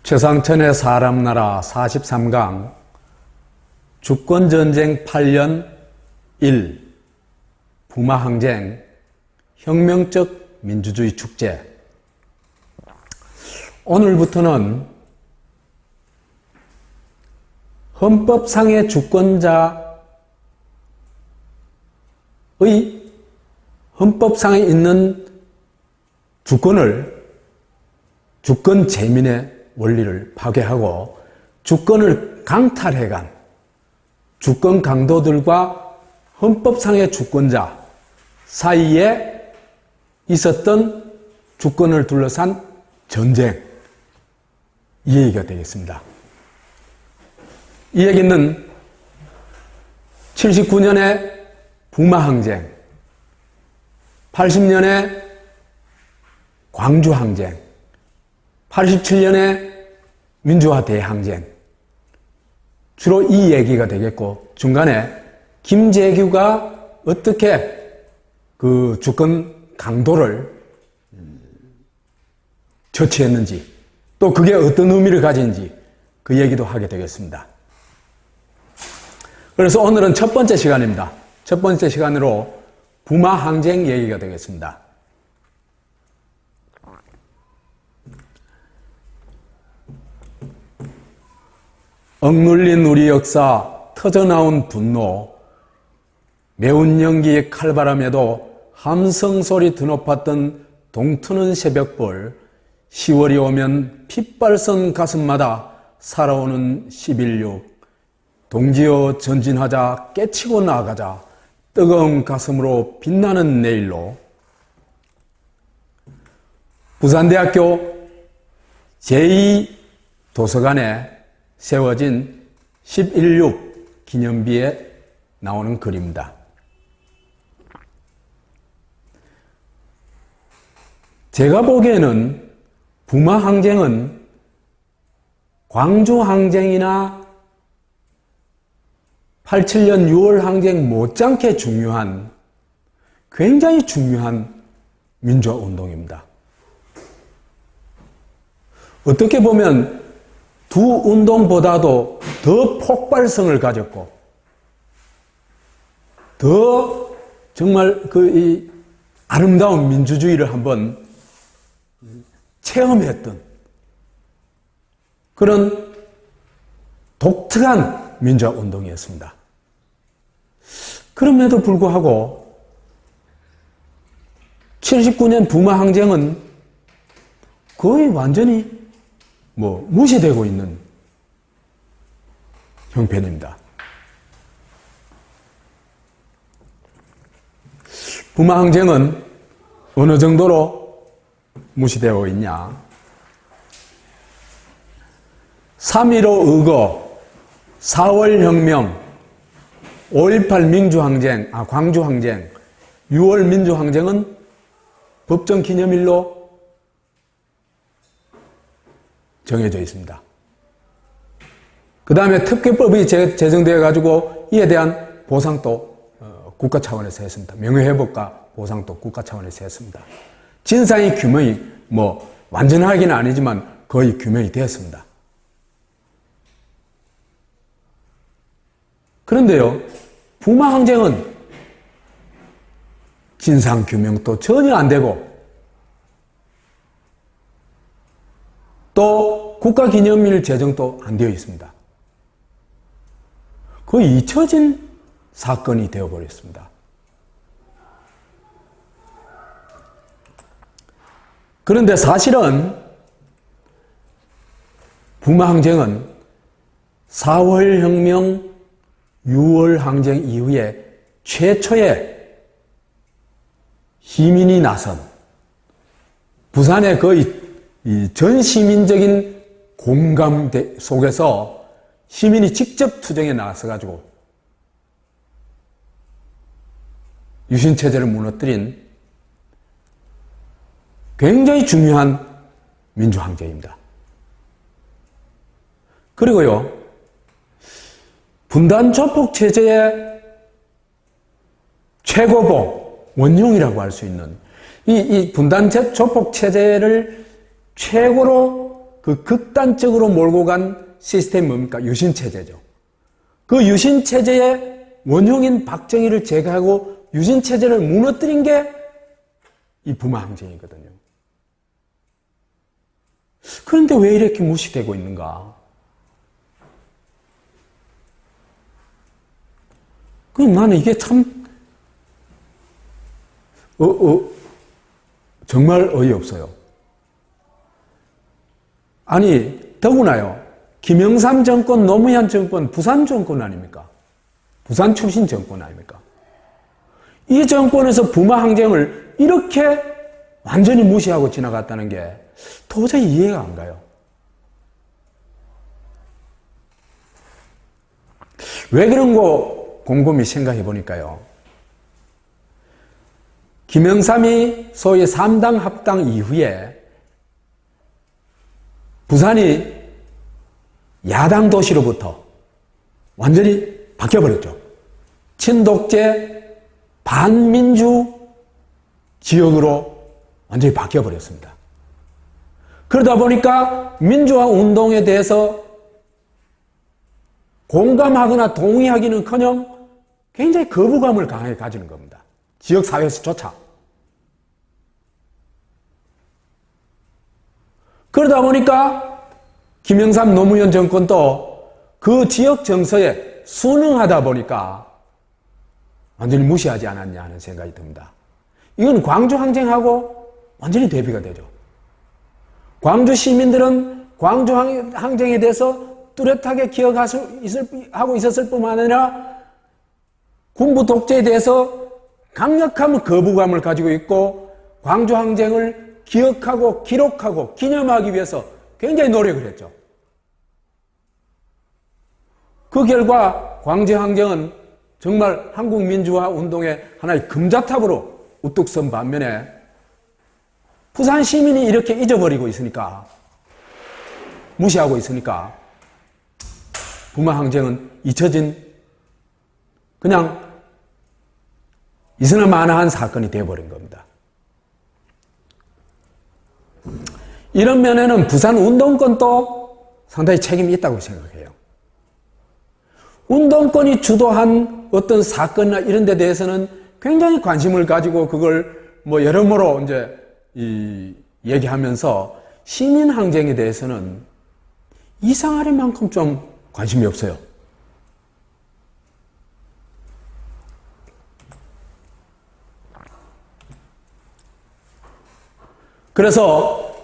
최상천의 사람나라 43강 주권전쟁 8년 1 부마항쟁 혁명적 민주주의 축제. 오늘부터는 헌법상의 주권자의 헌법상에 있는 주권을 주권 재민의 원리를 파괴하고 주권을 강탈해간 주권 강도들과 헌법상의 주권자 사이에 있었던 주권을 둘러싼 전쟁, 이 얘기가 되겠습니다. 이 얘기는 79년에 부마항쟁, 80년에 광주항쟁, 87년에 민주화 대항쟁, 주로 이 얘기가 되겠고, 중간에 김재규가 어떻게 그 주권 강도를 처치했는지, 또 그게 어떤 의미를 가진지 그 얘기도 하게 되겠습니다. 그래서 오늘은 첫 번째 시간입니다. 첫 번째 시간으로 부마항쟁 얘기가 되겠습니다. 억눌린 우리 역사, 터져나온 분노, 매운 연기의 칼바람에도 함성소리 드높았던 동트는 새벽볼, 10월이 오면 핏발선 가슴마다 살아오는 11.6, 동지여 전진하자, 깨치고 나아가자, 뜨거운 가슴으로 빛나는 내일로. 부산대학교 제2도서관에 세워진 11.6 기념비에 나오는 글입니다. 제가 보기에는 부마항쟁은 광주항쟁이나 87년 6월항쟁 못지않게 중요한, 굉장히 중요한 민주화운동입니다. 어떻게 보면 두 운동보다도 더 폭발성을 가졌고, 더 정말 이 아름다운 민주주의를 한번 체험했던 그런 독특한 민주화 운동이었습니다. 그럼에도 불구하고 79년 부마항쟁은 거의 완전히 무시되고 있는 형편입니다. 부마항쟁은 어느 정도로 무시되어 있냐? 3.15 의거, 4월 혁명, 5.18 민주항쟁, 광주항쟁, 6월 민주항쟁은 법정 기념일로 정해져 있습니다. 그 다음에 특별법이 제정되어 가지고 이에 대한 보상도 국가 차원에서 했습니다. 명예회복과 보상도 국가 차원에서 했습니다. 진상의 규명이 완전하기는 아니지만 거의 규명이 되었습니다. 그런데요, 부마항쟁은 진상 규명도 전혀 안 되고, 또 국가기념일 제정도 안 되어 있습니다. 거의 잊혀진 사건이 되어버렸습니다. 그런데 사실은 부마항쟁은 4월 혁명, 6월 항쟁 이후에 최초의 시민이 나선, 부산의 거의 전 시민적인 공감 속에서 시민이 직접 투쟁에 나서가지고 유신체제를 무너뜨린 굉장히 중요한 민주항쟁입니다. 그리고요, 분단조폭체제의 최고봉, 원흉이라고 할 수 있는 이 분단조폭체제를 최고로 그 극단적으로 몰고 간 시스템이 뭡니까? 유신체제죠. 그 유신체제의 원흉인 박정희를 제거하고 유신체제를 무너뜨린 게 이 부마항쟁이거든요. 그런데 왜 이렇게 무시되고 있는가? 그럼 나는 이게 참 정말 어이없어요. 아니 더구나요. 김영삼 정권, 노무현 정권, 부산 정권 아닙니까? 부산 출신 정권 아닙니까? 이 정권에서 부마항쟁을 이렇게 완전히 무시하고 지나갔다는 게 도저히 이해가 안 가요. 왜 그런 거 곰곰이 생각해 보니까요. 김영삼이 소위 3당 합당 이후에 부산이 야당 도시로부터 완전히 바뀌어버렸죠. 친독재 반민주 지역으로 완전히 바뀌어버렸습니다. 그러다 보니까 민주화 운동에 대해서 공감하거나 동의하기는커녕 굉장히 거부감을 강하게 가지는 겁니다. 지역사회에서조차. 그러다 보니까 김영삼 노무현 정권도 그 지역 정서에 순응하다 보니까 완전히 무시하지 않았냐 하는 생각이 듭니다. 이건 광주항쟁하고 완전히 대비가 되죠. 광주 시민들은 광주항쟁에 대해서 뚜렷하게 기억하고 있었을 뿐만 아니라 군부 독재에 대해서 강력한 거부감을 가지고 있고 광주항쟁을 기억하고 기록하고 기념하기 위해서 굉장히 노력을 했죠. 그 결과 광주항쟁은 정말 한국민주화 운동의 하나의 금자탑으로 우뚝 선 반면에 부산 시민이 이렇게 잊어버리고 있으니까, 무시하고 있으니까 부마항쟁은 잊혀진 그냥 있으나 마나한 사건이 되어버린 겁니다. 이런 면에는 부산 운동권도 상당히 책임이 있다고 생각해요. 운동권이 주도한 어떤 사건이나 이런 데 대해서는 굉장히 관심을 가지고 그걸 여러모로 이제 얘기하면서 시민항쟁에 대해서는 이상하리만큼 좀 관심이 없어요. 그래서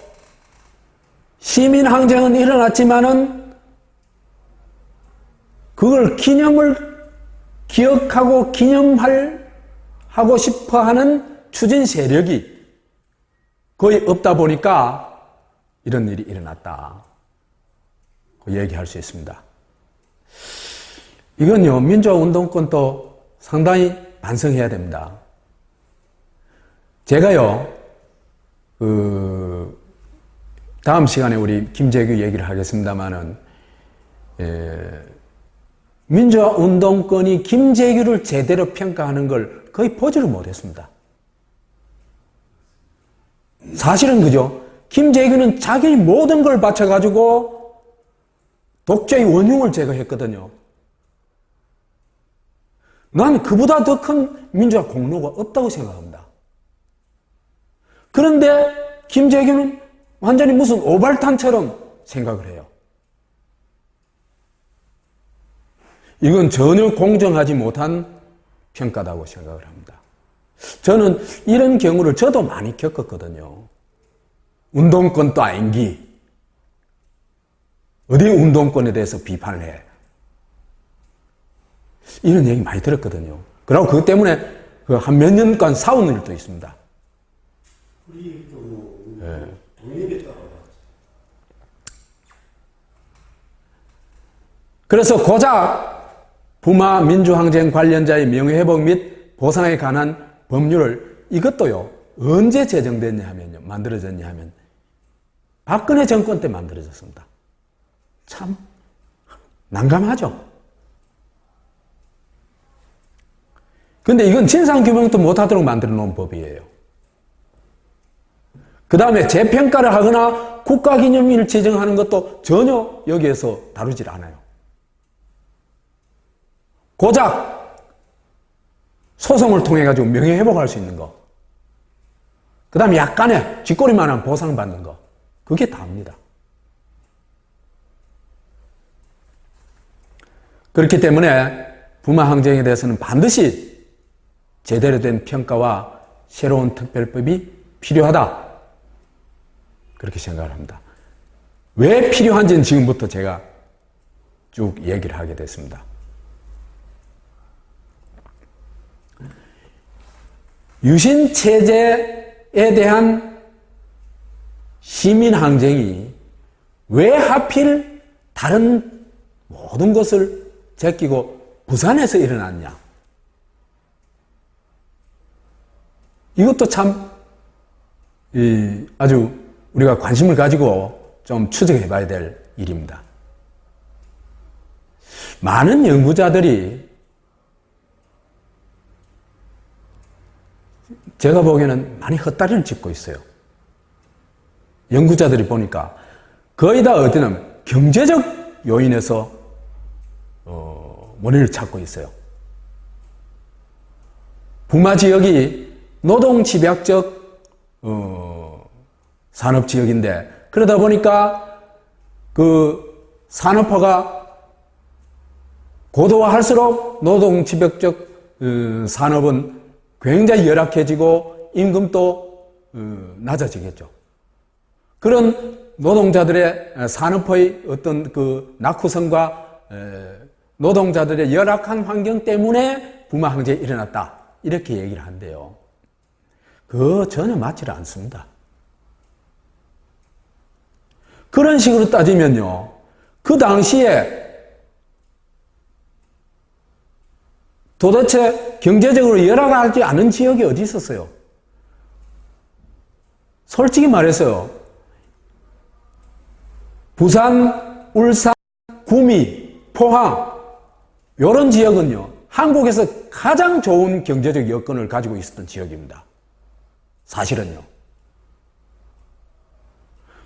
시민항쟁은 일어났지만은 그걸 기억하고 하고 싶어 하는 추진 세력이 거의 없다 보니까 이런 일이 일어났다. 얘기할 수 있습니다. 이건요, 민주화 운동권도 상당히 반성해야 됩니다. 제가요, 다음 시간에 우리 김재규 얘기를 하겠습니다만은, 민주화 운동권이 김재규를 제대로 평가하는 걸 거의 보지를 못했습니다. 사실은 그죠? 김재규는 자기 모든 걸 바쳐가지고 독재의 원흉을 제거했거든요. 난 그보다 더 큰 민주화 공로가 없다고 생각합니다. 그런데 김재규는 완전히 무슨 오발탄처럼 생각을 해요. 이건 전혀 공정하지 못한 평가다고 생각을 합니다. 저는 이런 경우를 저도 많이 겪었거든요. 운동권도 아닌기 어디 운동권에 대해서 비판을 해. 이런 얘기 많이 들었거든요. 그리고 그것 때문에 한 몇 년간 싸운 일도 있습니다. 우리 독립에 따라. 그래서 고작 부마 민주항쟁 관련자의 명예회복 및 보상에 관한 법률을 이것도요 언제 제정됐냐 하면요, 만들어졌냐 하면 박근혜 정권 때 만들어졌습니다. 참 난감하죠. 근데 이건 진상규명도 못하도록 만들어 놓은 법이에요. 그 다음에 재평가를 하거나 국가기념일을 지정하는 것도 전혀 여기에서 다루질 않아요. 고작 소송을 통해 가지고 명예회복할 수 있는 거, 그 다음에 약간의 쥐꼬리만한 보상받는 거, 그게 다입니다. 그렇기 때문에 부마 항쟁에 대해서는 반드시 제대로 된 평가와 새로운 특별법이 필요하다, 그렇게 생각을 합니다. 왜 필요한지는 지금부터 제가 쭉 얘기를 하게 됐습니다. 유신체제에 대한 시민항쟁이 왜 하필 다른 모든 것을 제끼고 부산에서 일어났냐? 이것도 참 아주 우리가 관심을 가지고 좀 추적해 봐야 될 일입니다. 많은 연구자들이 제가 보기에는 많이 헛다리를 짚고 있어요. 연구자들이 보니까 거의 다 어디냐면 경제적 요인에서 원인을 찾고 있어요. 부마 지역이 노동집약적 산업지역인데, 그러다 보니까 그 산업화가 고도화할수록 노동집약적 산업은 굉장히 열악해지고 임금도 낮아지겠죠. 그런 노동자들의 산업의 어떤 그 낙후성과 노동자들의 열악한 환경 때문에 부마 항쟁이 일어났다, 이렇게 얘기를 한대요. 그거 전혀 맞지 않습니다. 그런 식으로 따지면요, 그 당시에 도대체 경제적으로 열악하지 않은 지역이 어디 있었어요? 솔직히 말해서요, 부산, 울산, 구미, 포항, 이런 지역은요, 한국에서 가장 좋은 경제적 여건을 가지고 있었던 지역입니다. 사실은요.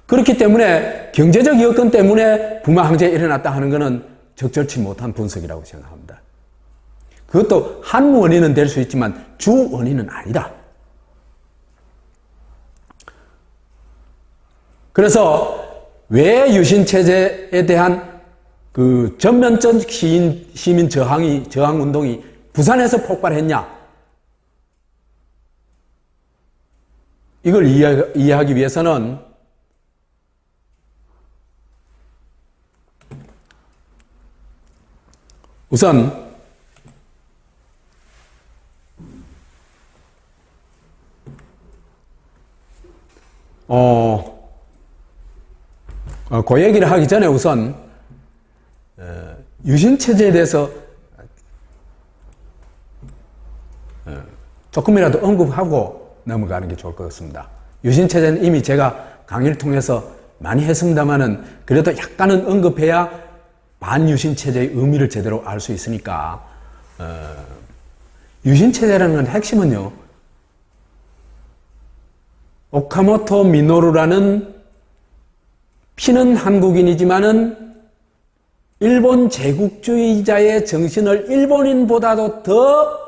그렇기 때문에 경제적 여건 때문에 부마 항쟁이 일어났다 하는 것은 적절치 못한 분석이라고 생각합니다. 그것도 한 원인은 될 수 있지만 주 원인은 아니다. 그래서 왜 유신체제에 대한 그 전면적 시민 저항 운동이 부산에서 폭발했냐? 이걸 이해하기 위해서는 우선 그 얘기를 하기 전에 우선 유신체제에 대해서 조금이라도 언급하고 넘어가는 게 좋을 것 같습니다. 유신체제는 이미 제가 강의를 통해서 많이 했습니다만은 그래도 약간은 언급해야 반유신체제의 의미를 제대로 알 수 있으니까, 유신체제라는 건 핵심은요, 오카모토 미노루라는 피는 한국인이지만은 일본 제국주의자의 정신을 일본인보다도 더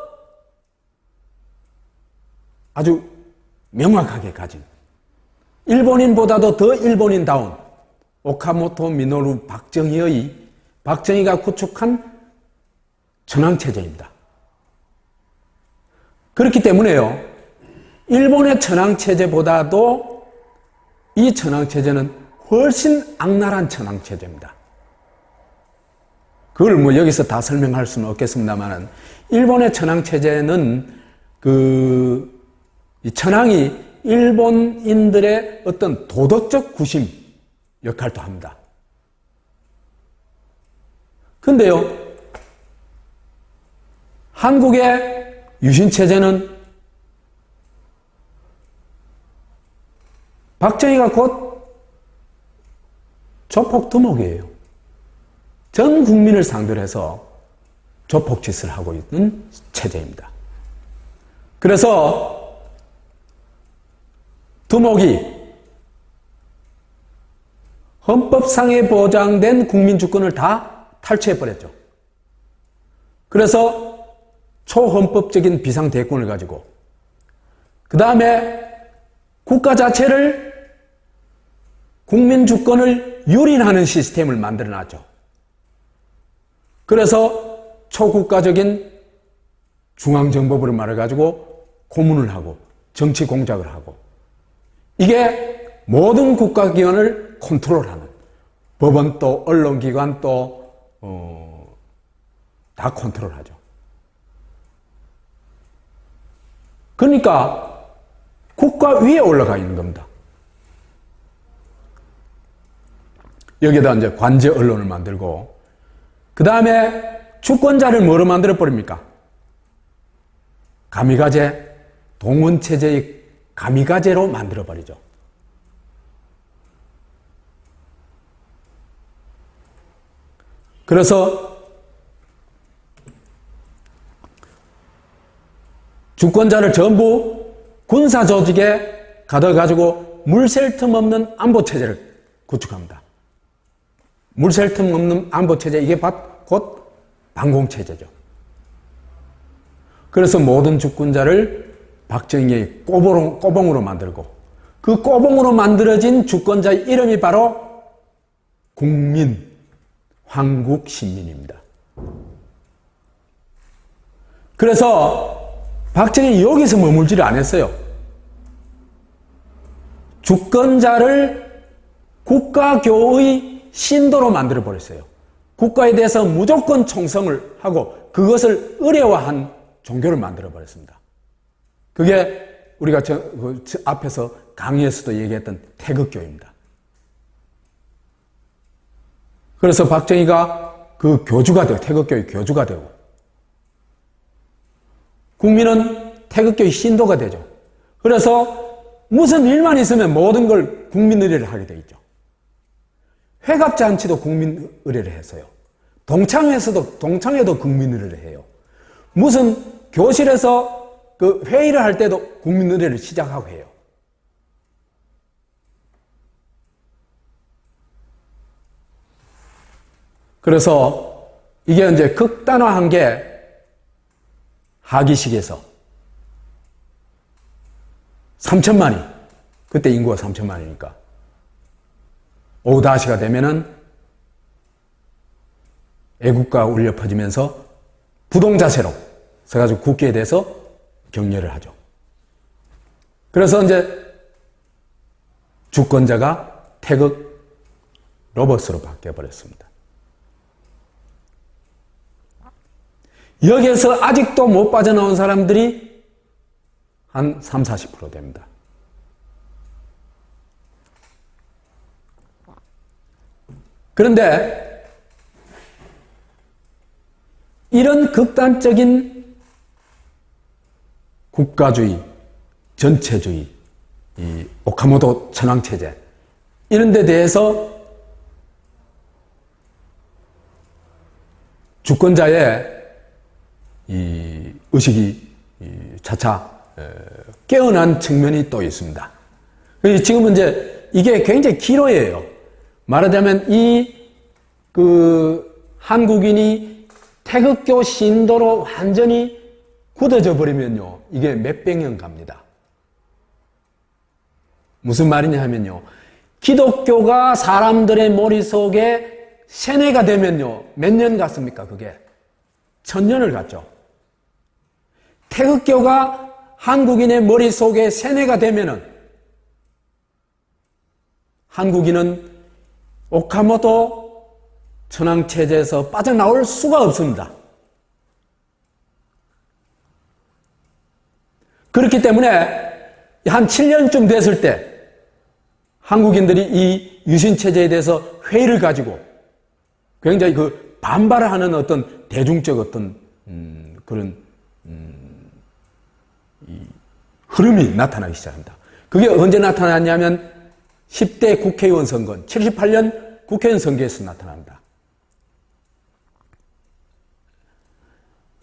아주 명확하게 가진, 일본인보다도 더 일본인다운 오카모토 미노루 박정희가 구축한 천황체제입니다. 그렇기 때문에요, 일본의 천황체제보다도 이 천황체제는 훨씬 악랄한 천황체제입니다. 그걸 뭐 여기서 다 설명할 수는 없겠습니다만은, 일본의 천황체제는 이 천황이 일본인들의 어떤 도덕적 구심 역할도 합니다. 근데요, 한국의 유신체제는 박정희가 곧 조폭두목이에요. 전 국민을 상대로 해서 조폭짓을 하고 있는 체제입니다. 그래서 두목이 헌법상에 보장된 국민주권을 다 탈취해버렸죠. 그래서 초헌법적인 비상대권을 가지고 그 다음에 국가 자체를 국민주권을 유린하는 시스템을 만들어놨죠. 그래서 초국가적인 중앙정법으로 말해가지고 고문을 하고 정치 공작을 하고 이게 모든 국가기관을 컨트롤하는 법원도 언론기관도 다 컨트롤하죠. 그러니까 국가 위에 올라가 있는 겁니다. 여기에다 이제 관제 언론을 만들고 그 다음에 주권자를 뭐로 만들어 버립니까? 가미가제, 동원체제의 가미가제로 만들어 버리죠. 그래서 주권자를 전부 군사조직에 가둬가지고 물샐 틈 없는 안보체제를 구축합니다. 물샐 틈 없는 안보체제, 이게 곧 반공체제죠. 그래서 모든 주권자를 박정희의 꼬봉으로 만들고 그 꼬봉으로 만들어진 주권자의 이름이 바로 국민, 황국 신민입니다. 그래서 박정희 여기서 머물지를 않았어요. 주권자를 국가교의 신도로 만들어 버렸어요. 국가에 대해서 무조건 충성을 하고 그것을 의례화한 종교를 만들어 버렸습니다. 그게 우리가 앞에서 강의에서도 얘기했던 태극교입니다. 그래서 박정희가 그 교주가 되고 태극교의 교주가 되고 국민은 태극교의 신도가 되죠. 그래서 무슨 일만 있으면 모든 걸 국민의례를 하게 돼 있죠. 회갑잔치도 국민의례를 했어요. 동창회도 국민의례를 해요. 무슨 교실에서 그 회의를 할 때도 국민의례를 시작하고 해요. 그래서 이게 이제 극단화한 게 하기식에서 3천만이, 그때 인구가 3천만이니까 오다시가 되면은 애국가 울려 퍼지면서 부동자세로 서가지고 국기에 대해서 격려를 하죠. 그래서 이제 주권자가 태극 로버스로 바뀌어버렸습니다. 여기에서 아직도 못 빠져나온 사람들이 한 30-40% 됩니다. 그런데 이런 극단적인 국가주의, 전체주의, 이 오카모토 천황체제 이런 데 대해서 주권자의 이 의식이 차차 깨어난 측면이 또 있습니다. 지금은 이제 이게 굉장히 기로예요. 말하자면 한국인이 태극교 신도로 완전히 굳어져 버리면요, 이게 몇백 년 갑니다. 무슨 말이냐 하면요, 기독교가 사람들의 머릿속에 세뇌가 되면요, 몇 년 갔습니까? 그게 1000년을 갔죠. 태극교가 한국인의 머릿속에 세뇌가 되면은 한국인은 오카모토 천황체제에서 빠져나올 수가 없습니다. 그렇기 때문에 한 7년쯤 됐을 때 한국인들이 이 유신체제에 대해서 회의를 가지고 굉장히 그 반발을 하는 어떤 대중적 어떤 그런 이 흐름이 나타나기 시작합니다. 그게 언제 나타났냐면 10대 국회의원 선거, 78년 국회의원 선거에서 나타납니다.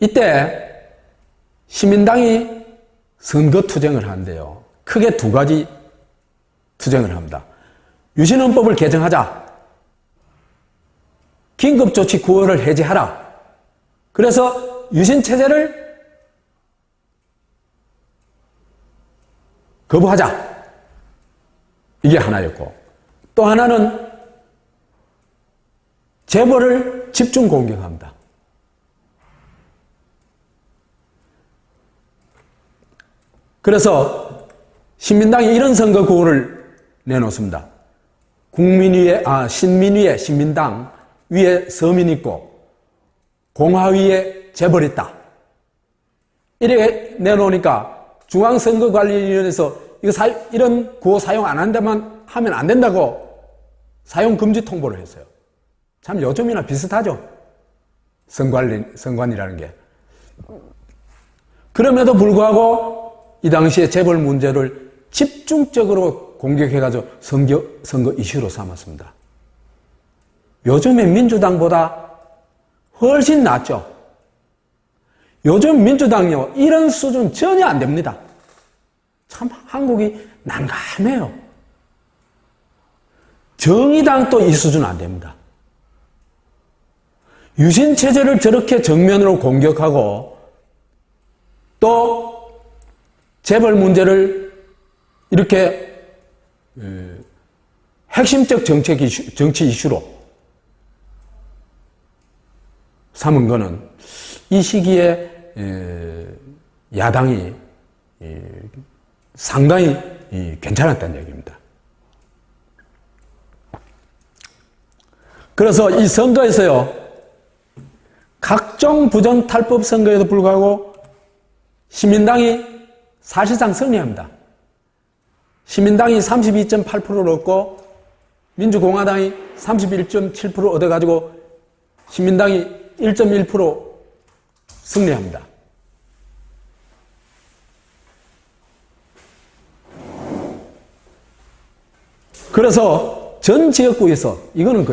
이때 시민당이 선거 투쟁을 하는데요, 크게 두 가지 투쟁을 합니다. 유신헌법을 개정하자, 긴급조치 9호를 해제하라. 그래서 유신체제를 거부하자. 이게 하나였고, 또 하나는 재벌을 집중 공격합니다. 그래서 신민당이 이런 선거 구호를 내놓습니다. 신민위에 신민당, 위에 서민 있고 공화 위에 재벌 있다. 이렇게 내놓으니까 중앙선거관리위원회에서 이런 구호 사용 안 한다만 하면 안 된다고 사용 금지 통보를 했어요. 참 요즘이나 비슷하죠. 선관이라는 게. 그럼에도 불구하고 이 당시에 재벌 문제를 집중적으로 공격해가지고 선거 이슈로 삼았습니다. 요즘의 민주당보다 훨씬 낫죠. 요즘 민주당요, 이런 수준 전혀 안 됩니다. 참 한국이 난감해요. 정의당도 이 수준 안 됩니다. 유신체제를 저렇게 정면으로 공격하고 또 재벌 문제를 이렇게 핵심적 정치 이슈로 삼은 것은 이 시기에 야당이 상당히 괜찮았다는 얘기입니다. 그래서 이 선거에서요, 각종 부정탈법 선거에도 불구하고 시민당이 사실상 승리합니다. 시민당이 32.8%를 얻고 민주공화당이 31.7% 얻어가지고 시민당이 1.1% 승리합니다. 그래서 전 지역구에서 이거는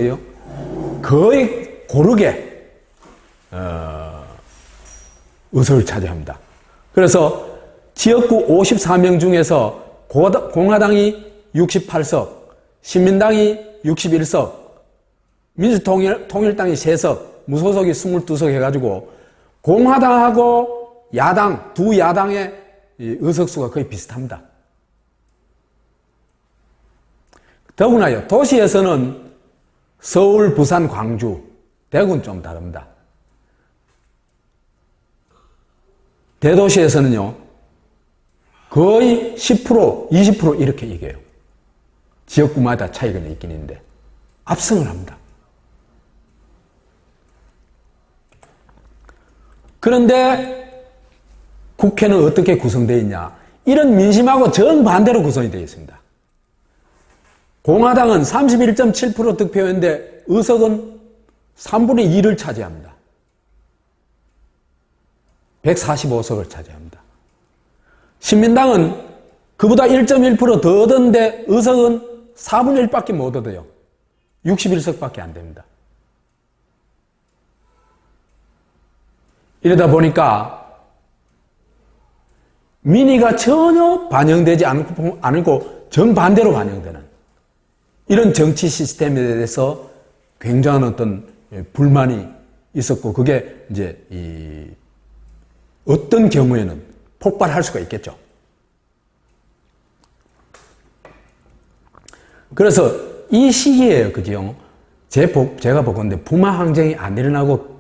거의 고르게 의석을 차지합니다. 그래서 지역구 54명 중에서 공화당이 68석, 신민당이 61석, 민주통일당이 3석, 무소속이 22석 해가지고 공화당하고 야당, 두 야당의 의석수가 거의 비슷합니다. 더구나요, 도시에서는 서울, 부산, 광주, 대구는 좀 다릅니다. 대도시에서는요, 거의 10%, 20% 이렇게 이겨요. 지역구마다 차이가 있긴 있는데 압승을 합니다. 그런데 국회는 어떻게 구성되어 있냐? 이런 민심하고 정반대로 구성이 되어 있습니다. 공화당은 31.7% 득표였는데 의석은 3분의 2를 차지합니다. 145석을 차지합니다. 신민당은 그보다 1.1% 더 얻었는데 의석은 4분의 1밖에 못 얻어요. 61석밖에 안 됩니다. 이러다 보니까 민의가 전혀 반영되지 않고 정반대로 반영되는 이런 정치 시스템에 대해서 굉장한 어떤 불만이 있었고, 그게 이제 어떤 경우에는 폭발할 수가 있겠죠. 그래서 이 시기에요, 그죠? 제가 보건데 부마 항쟁이 안 일어나고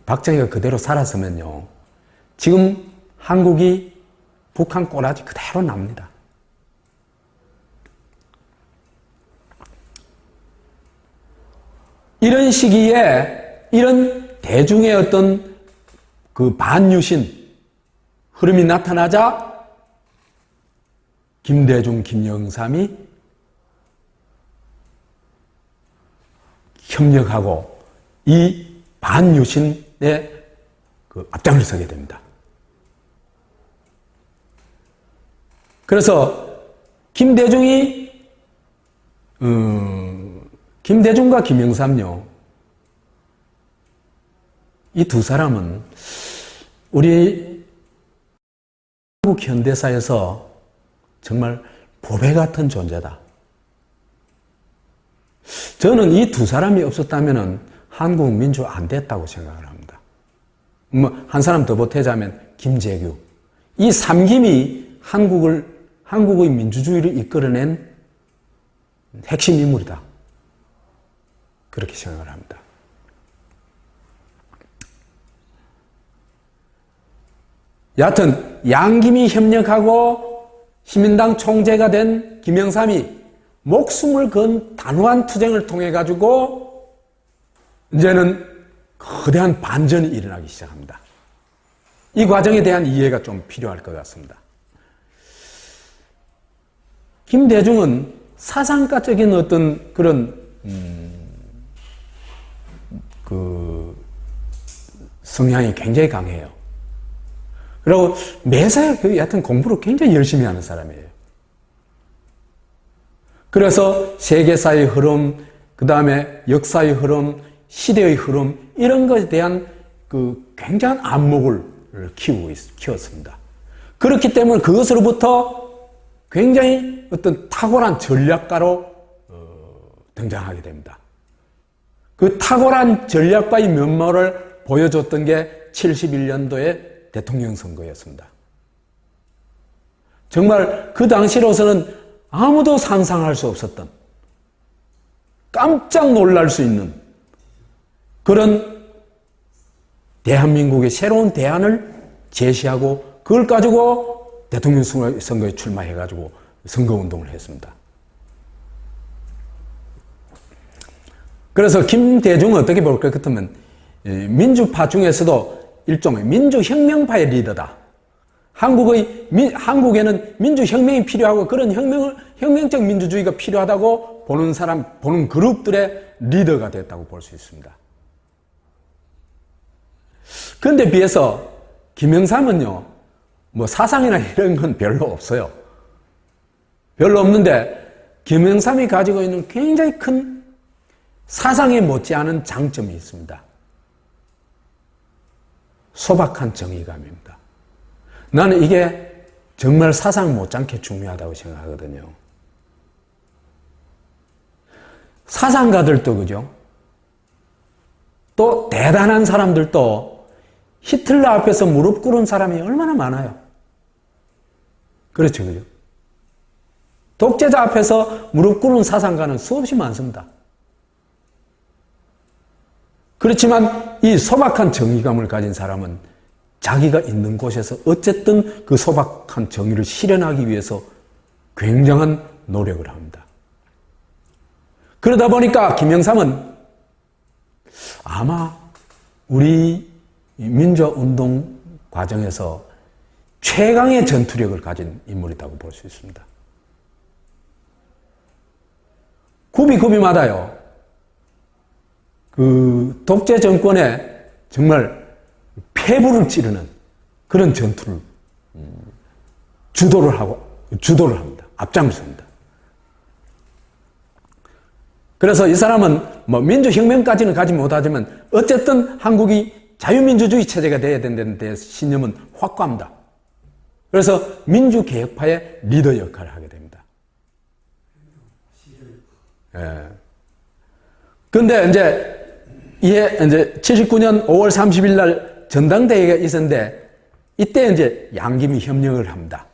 박정희가 그대로 살았으면요, 지금 한국이 북한 꼬라지 그대로 납니다. 이런 시기에 이런 대중의 어떤 그 반유신 흐름이 나타나자 김대중, 김영삼이 협력하고 이 반유신의 그 앞장을 서게 됩니다. 그래서 김대중과 김영삼요, 이 두 사람은 우리 한국 현대사에서 정말 보배 같은 존재다. 저는 이 두 사람이 없었다면 한국 민주 안 됐다고 생각을 합니다. 한 사람 더 보태자면 김재규. 이 삼김이 한국의 민주주의를 이끌어낸 핵심 인물이다. 그렇게 생각을 합니다. 여하튼 양김이 협력하고 시민당 총재가 된 김영삼이 목숨을 건 단호한 투쟁을 통해 가지고 이제는 거대한 반전이 일어나기 시작합니다. 이 과정에 대한 이해가 좀 필요할 것 같습니다. 김대중은 사상가적인 어떤 그런 성향이 굉장히 강해요. 그리고 매사에 여하튼 공부를 굉장히 열심히 하는 사람이에요. 그래서 세계사의 흐름, 그 다음에 역사의 흐름, 시대의 흐름, 이런 것에 대한 굉장한 안목을 키웠습니다. 그렇기 때문에 그것으로부터 굉장히 어떤 탁월한 전략가로 등장하게 됩니다. 그 탁월한 전략가의 면모를 보여줬던 게 71년도의 대통령 선거였습니다. 정말 그 당시로서는 아무도 상상할 수 없었던, 깜짝 놀랄 수 있는 그런 대한민국의 새로운 대안을 제시하고 그걸 가지고 대통령 선거에 출마해가지고 선거운동을 했습니다. 그래서 김대중은 어떻게 볼 것 같으면 민주파 중에서도 일종의 민주혁명파의 리더다. 한국에는 민주혁명이 필요하고 그런 혁명적 민주주의가 필요하다고 보는 그룹들의 리더가 됐다고 볼 수 있습니다. 그런데 비해서 김영삼은요, 사상이나 이런 건 별로 없어요. 별로 없는데 김영삼이 가지고 있는 굉장히 큰 사상에 못지않은 장점이 있습니다. 소박한 정의감입니다. 나는 이게 정말 사상 못지않게 중요하다고 생각하거든요. 사상가들도 그죠? 또 대단한 사람들도 히틀러 앞에서 무릎 꿇은 사람이 얼마나 많아요. 그렇죠, 그죠? 독재자 앞에서 무릎 꿇은 사상가는 수없이 많습니다. 그렇지만 이 소박한 정의감을 가진 사람은 자기가 있는 곳에서 어쨌든 그 소박한 정의를 실현하기 위해서 굉장한 노력을 합니다. 그러다 보니까 김영삼은 아마 우리 민주화운동 과정에서 최강의 전투력을 가진 인물이라고 볼 수 있습니다. 구비마다요. 그 독재 정권에 정말 폐부를 찌르는 그런 전투를 주도를 합니다. 앞장섭니다. 그래서 이 사람은 민주혁명까지는 가지 못하지만 어쨌든 한국이 자유민주주의 체제가 돼야 된다는 데 신념은 확고합니다. 그래서 민주개혁파의 리더 역할을 하게 됩니다. 그런데 이제 79년 5월 30일 날 전당대회가 있었는데 이때 이제 양김이 협력을 합니다.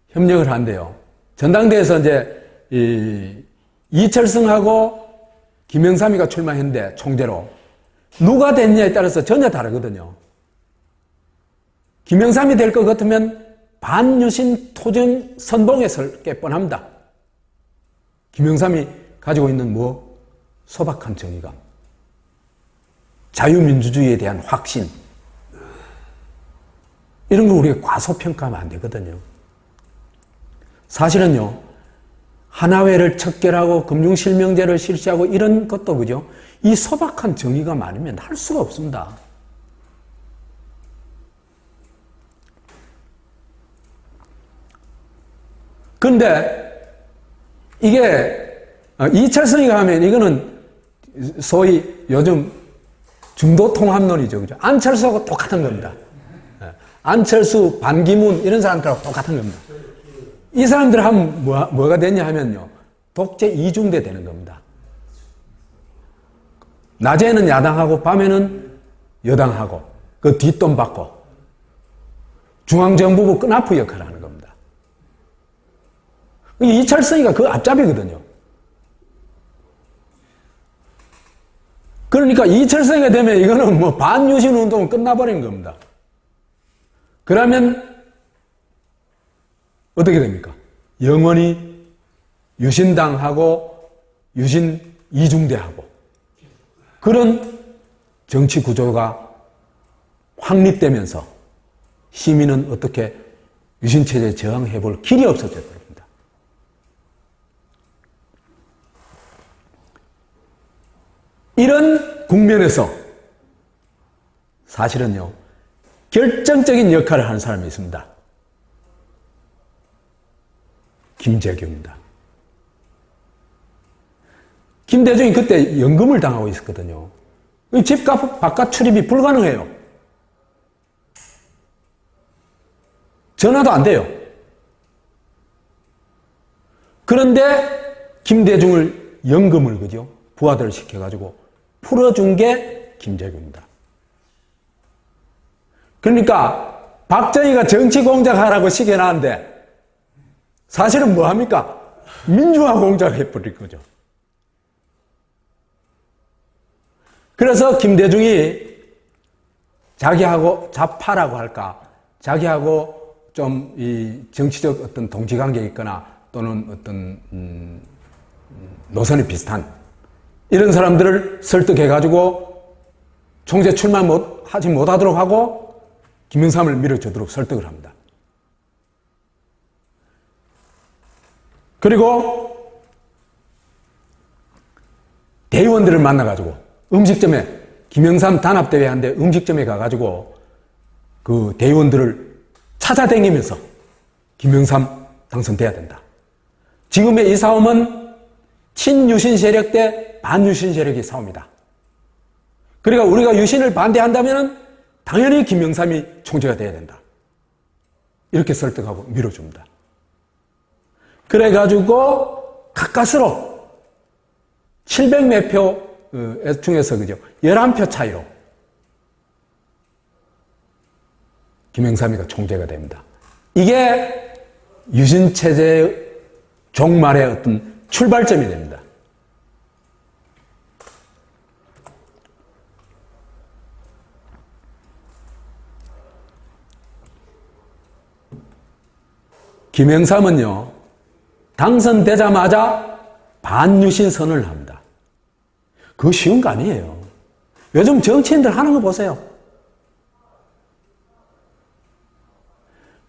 협력을 한대요. 전당대회에서 이제 이철성하고 김영삼이가 출마했는데 총재로 누가 됐냐에 따라서 전혀 다르거든요. 김영삼이 될 것 같으면 반유신 토종 선봉에 설 게 뻔합니다. 김영삼이 가지고 있는 소박한 정의감, 자유민주주의에 대한 확신, 이런 걸 우리가 과소평가하면 안 되거든요. 사실은요, 하나회를 척결하고 금융실명제를 실시하고 이런 것도 그죠? 이 소박한 정의감 아니면 할 수가 없습니다. 그런데 이게 이철성이가 하면 이거는 소위 요즘 중도통합론이죠. 그죠? 안철수하고 똑같은 겁니다. 안철수, 반기문 이런 사람들하고 똑같은 겁니다. 이 사람들 하면 뭐가 되냐 하면요. 독재 이중대 되는 겁니다. 낮에는 야당하고 밤에는 여당하고 그 뒷돈 받고 중앙정부부 끈아프 역할을 하는 겁니다. 이철성이가 그 앞잡이거든요. 그러니까 이철성이가 되면 이거는 뭐 반유신 운동은 끝나버린 겁니다. 그러면 어떻게 됩니까? 영원히 유신당하고 유신 이중대하고 그런 정치 구조가 확립되면서 시민은 어떻게 유신체제에 저항해 볼 길이 없어져 버립니다. 이런 국면에서 사실은요, 결정적인 역할을 하는 사람이 있습니다. 김재규입니다. 김대중이 그때 연금을 당하고 있었거든요. 집 바깥 출입이 불가능해요. 전화도 안 돼요. 그런데 김대중을 연금을 그죠? 부하들을 시켜가지고 풀어준 게 김재규입니다. 그러니까 박정희가 정치 공작하라고 시켜놨는데 사실은 뭐합니까? 민주화 공작을 해버릴 거죠. 그래서 김대중이 자기하고 좌파라고 할까, 자기하고 좀 이 정치적 어떤 동지관계 있거나 또는 어떤 노선이 비슷한 이런 사람들을 설득해가지고 총재 출마 하지 못하도록 하고 김영삼을 밀어주도록 설득을 합니다. 그리고 대의원들을 만나가지고 음식점에 김영삼 단합대회 한데 음식점에 가가지고 그 대의원들을 찾아다니면서 김영삼 당선돼야 된다. 지금의 이 싸움은 친유신 세력 대 반유신 세력의 싸움이다. 그러니까 우리가 유신을 반대한다면 당연히 김영삼이 총재가 돼야 된다. 이렇게 설득하고 밀어줍니다. 그래가지고 가까스로 700몇 표 중에서 그죠? 11표 차이로 김영삼이가 총재가 됩니다. 이게 유신체제 종말의 어떤 출발점이 됩니다. 김영삼은요, 당선되자마자 반유신 선언을 합니다. 그거 쉬운 거 아니에요. 요즘 정치인들 하는 거 보세요.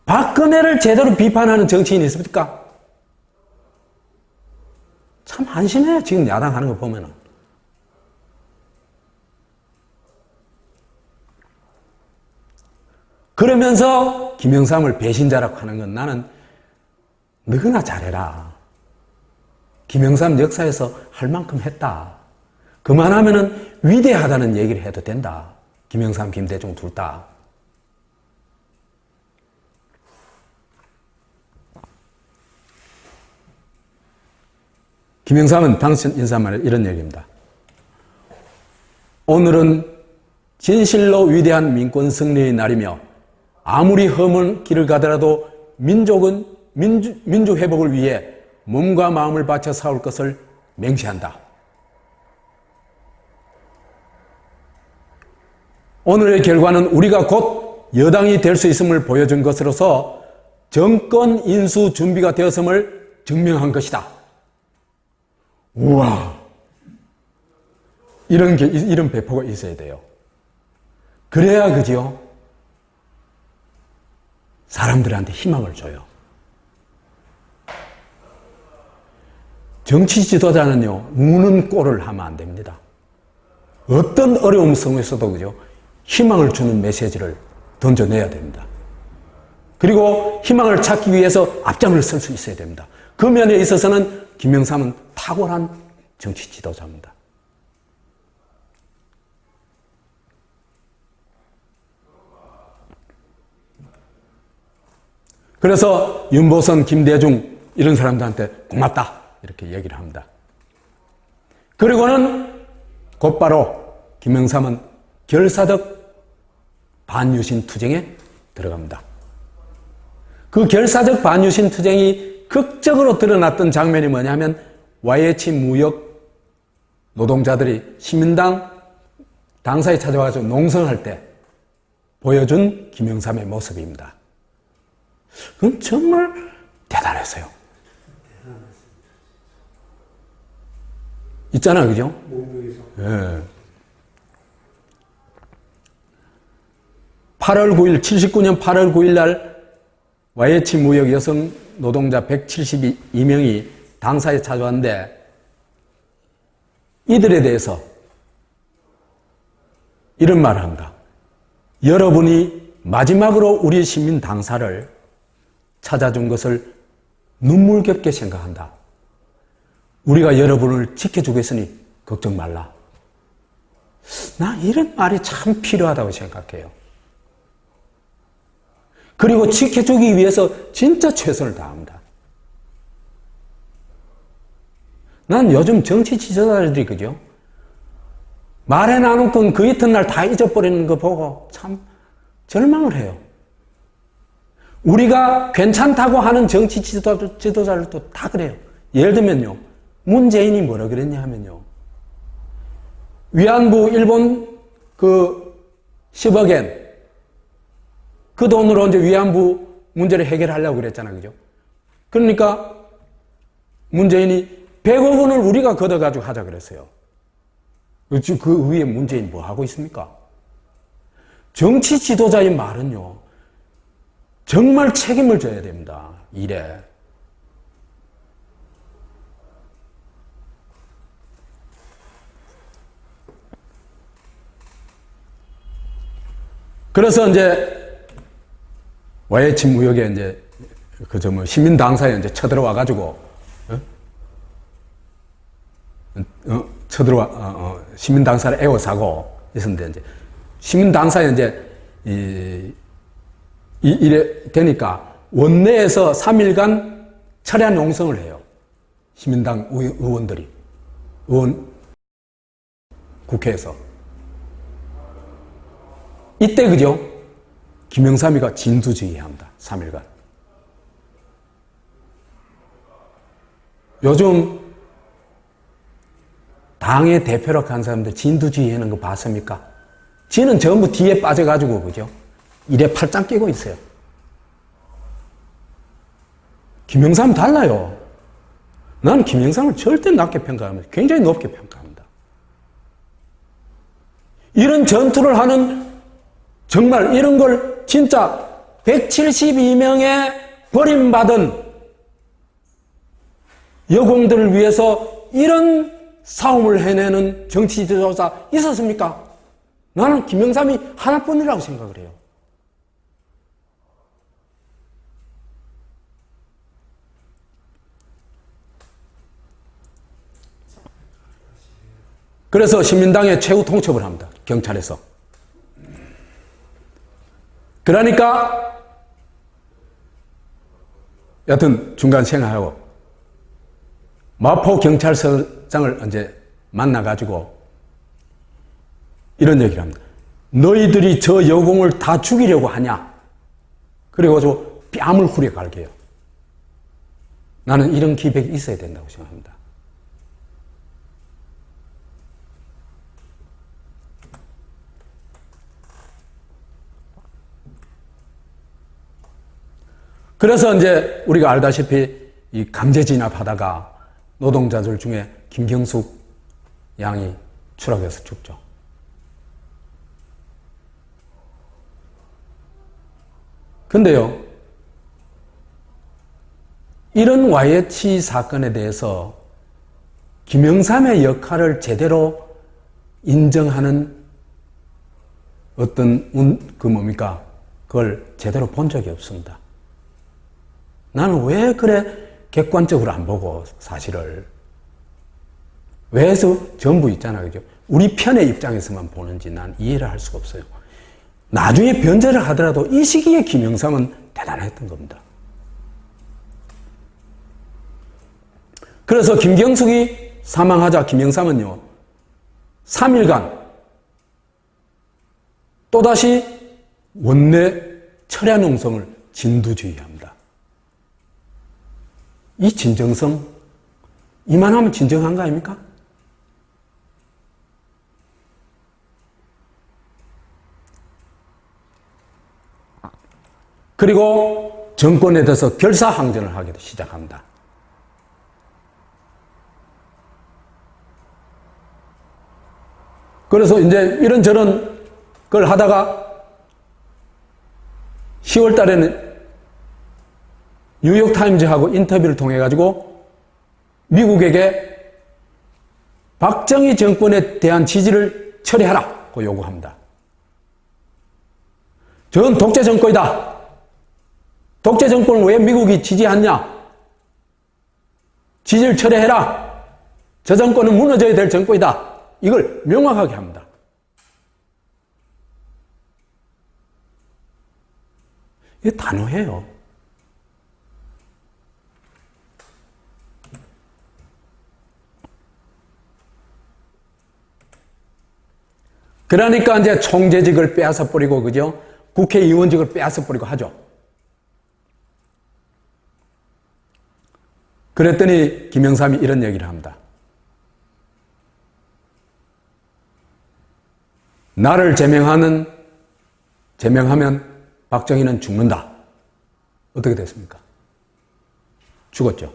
박근혜를 제대로 비판하는 정치인이 있습니까? 참 한심해요. 지금 야당 하는 거 보면은. 그러면서 김영삼을 배신자라고 하는 건 나는 너희나 잘해라. 김영삼 역사에서 할 만큼 했다. 그만하면은 위대하다는 얘기를 해도 된다. 김영삼, 김대중 둘 다. 김영삼은 당신 인사말에 이런 얘기입니다. 오늘은 진실로 위대한 민권 승리의 날이며 아무리 험한 길을 가더라도 민족은 민주 회복을 위해 몸과 마음을 바쳐 싸울 것을 맹세한다. 오늘의 결과는 우리가 곧 여당이 될 수 있음을 보여준 것으로서 정권 인수 준비가 되었음을 증명한 것이다. 우와. 이런 배포가 있어야 돼요. 그래야 그죠? 사람들한테 희망을 줘요. 정치 지도자는요, 우는 꼴을 하면 안 됩니다. 어떤 어려움 속에서도 그죠? 희망을 주는 메시지를 던져내야 됩니다. 그리고 희망을 찾기 위해서 앞장을 설 수 있어야 됩니다. 그 면에 있어서는 김영삼은 탁월한 정치 지도자입니다. 그래서 윤보선, 김대중 이런 사람들한테 고맙다 이렇게 얘기를 합니다. 그리고는 곧바로 김영삼은 결사적 반유신 투쟁에 들어갑니다. 그 결사적 반유신 투쟁이 극적으로 드러났던 장면이 뭐냐면 YH 무역 노동자들이 시민당 당사에 찾아와서 농성할 때 보여준 김영삼의 모습입니다. 그건 정말 대단했어요. 있잖아, 그죠? 예. 8월 9일, 79년 8월 9일 날 YH 무역 여성 노동자 172명이 당사에 찾아왔는데 이들에 대해서 이런 말을 합니다. 여러분이 마지막으로 우리 시민 당사를 찾아준 것을 눈물겹게 생각한다. 우리가 여러분을 지켜주겠으니 걱정 말라. 나 이런 말이 참 필요하다고 생각해요. 그리고 지켜주기 위해서 진짜 최선을 다합니다. 난 요즘 정치 지도자들이 그죠? 말해 나눈 그 이튿날 다 잊어버리는 거 보고 참 절망을 해요. 우리가 괜찮다고 하는 정치 지도자들도 다 그래요. 예를 들면요. 문재인이 뭐라 그랬냐 하면요. 위안부 일본 그 10억엔 그 돈으로 이제 위안부 문제를 해결하려고 그랬잖아요. 그죠? 그러니까 문재인이 100억 원을 우리가 걷어가지고 하자 그랬어요. 그 위에 문재인 뭐 하고 있습니까? 정치 지도자의 말은요. 정말 책임을 져야 됩니다. 일에. 그래서 이제 YH 무역에 이제 그저 뭐 시민 당사에 이제 쳐들어와 가지고 시민 당사를 애워싸고 있었는데 이제 시민 당사에 이제 이래 되니까 원내에서 3일간 철야 농성을 해요. 시민당 의원들이 국회에서 이때 그죠? 김영삼이가 진두지휘합니다. 3일간. 요즘 당의 대표로 간 사람들 진두지휘하는 거 봤습니까? 지는 전부 뒤에 빠져가지고 그죠? 이래 팔짱 끼고 있어요. 김영삼 달라요. 나는 김영삼을 절대 낮게 평가합니다. 굉장히 높게 평가합니다. 이런 전투를 하는 정말 이런 걸 진짜 172명의 버림받은 여공들을 위해서 이런 싸움을 해내는 정치 지도자 있었습니까? 나는 김영삼이 하나뿐이라고 생각을 해요. 그래서 시민당의 최후 통첩을 합니다. 경찰에서. 그러니까 여튼 중간 생활하고 마포 경찰서장을 이제 만나가지고 이런 얘기를 합니다. 너희들이 저 여공을 다 죽이려고 하냐? 그리고 저 뺨을 후려갈게요. 나는 이런 기백이 있어야 된다고 생각합니다. 그래서 이제 우리가 알다시피 이 강제 진압하다가 노동자들 중에 김경숙 양이 추락해서 죽죠. 근데요, 이런 YH 사건에 대해서 김영삼의 역할을 제대로 인정하는 어떤 그걸 제대로 본 적이 없습니다. 나는 왜 그래 객관적으로 안 보고 사실을 왜 해서 전부 있잖아요. 그죠? 우리 편의 입장에서만 보는지 난 이해를 할 수가 없어요. 나중에 변제를 하더라도 이 시기에 김영삼은 대단했던 겁니다. 그래서 김경숙이 사망하자 김영삼은요 3일간 또다시 원내 철야 농성을 진두지휘합니다. 이 진정성, 이만하면 진정한 거 아닙니까? 그리고 정권에 대해서 결사항전을 하기도 시작합니다. 그래서 이제 이런저런 걸 하다가 10월 달에는 뉴욕타임즈하고 인터뷰를 통해 가지고 미국에게 박정희 정권에 대한 지지를 철회하라고 요구합니다. 전 독재 정권이다. 독재 정권을 왜 미국이 지지하냐? 지지를 철회해라. 저 정권은 무너져야 될 정권이다. 이걸 명확하게 합니다. 이게 단호해요. 그러니까 이제 총재직을 빼앗아 버리고, 그죠? 국회의원직을 빼앗아 버리고 하죠. 그랬더니 김영삼이 이런 얘기를 합니다. 나를 제명하면 박정희는 죽는다. 어떻게 됐습니까? 죽었죠.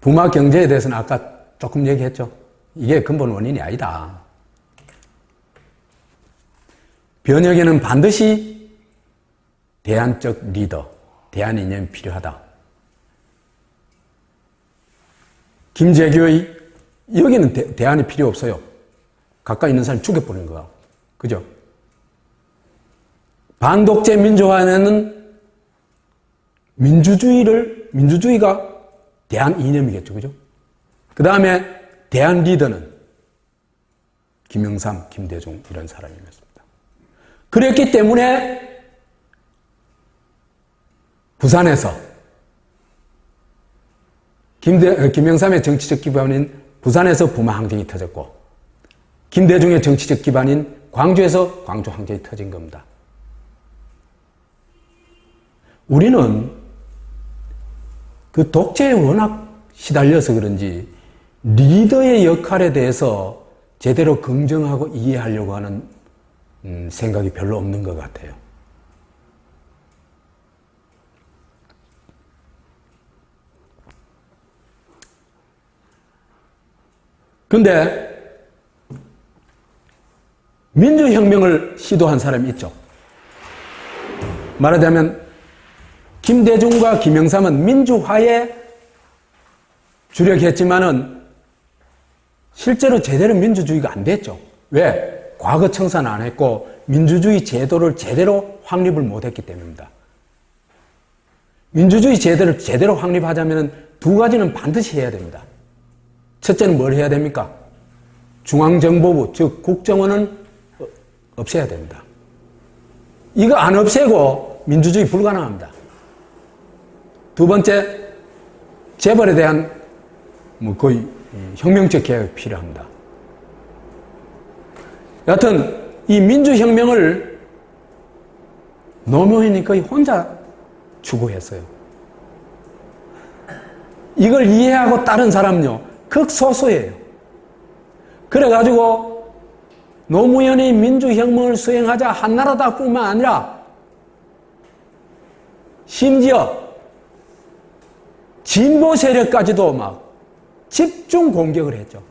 부마 경제에 대해서는 아까 조금 얘기했죠. 이게 근본 원인이 아니다. 변혁에는 반드시 대안적 리더, 대안 이념이 필요하다. 김재규의 여기는 대안이 필요 없어요. 가까이 있는 사람 죽여버리는 거야. 그죠? 반독재 민주화에는 민주주의가 대안 이념이겠죠. 그죠? 그 다음에 대안 리더는 김영삼, 김대중 이런 사람이었습니다. 그랬기 때문에 부산에서 김영삼의 정치적 기반인 부산에서 부마 항쟁이 터졌고, 김대중의 정치적 기반인 광주에서 광주 항쟁이 터진 겁니다. 우리는 그 독재에 워낙 시달려서 그런지 리더의 역할에 대해서 제대로 긍정하고 이해하려고 하는 생각이 별로 없는 것 같아요. 근데 민주혁명을 시도한 사람이 있죠. 말하자면 김대중과 김영삼은 민주화에 주력했지만은 실제로 제대로 민주주의가 안 됐죠. 왜? 과거 청산을 안 했고 민주주의 제도를 제대로 확립을 못했기 때문입니다. 민주주의 제도를 제대로 확립하자면 두 가지는 반드시 해야 됩니다. 첫째는 뭘 해야 됩니까? 중앙정보부, 즉 국정원은 없애야 됩니다. 이거 안 없애고 민주주의 불가능합니다. 두 번째, 재벌에 대한 거의 혁명적 개혁이 필요합니다. 여하튼 이 민주혁명을 노무현이 거의 혼자 추구했어요. 이걸 이해하고 다른 사람은요, 극소수예요. 그래가지고 노무현이 민주혁명을 수행하자 한나라당뿐만 아니라 심지어 진보 세력까지도 막 집중 공격을 했죠.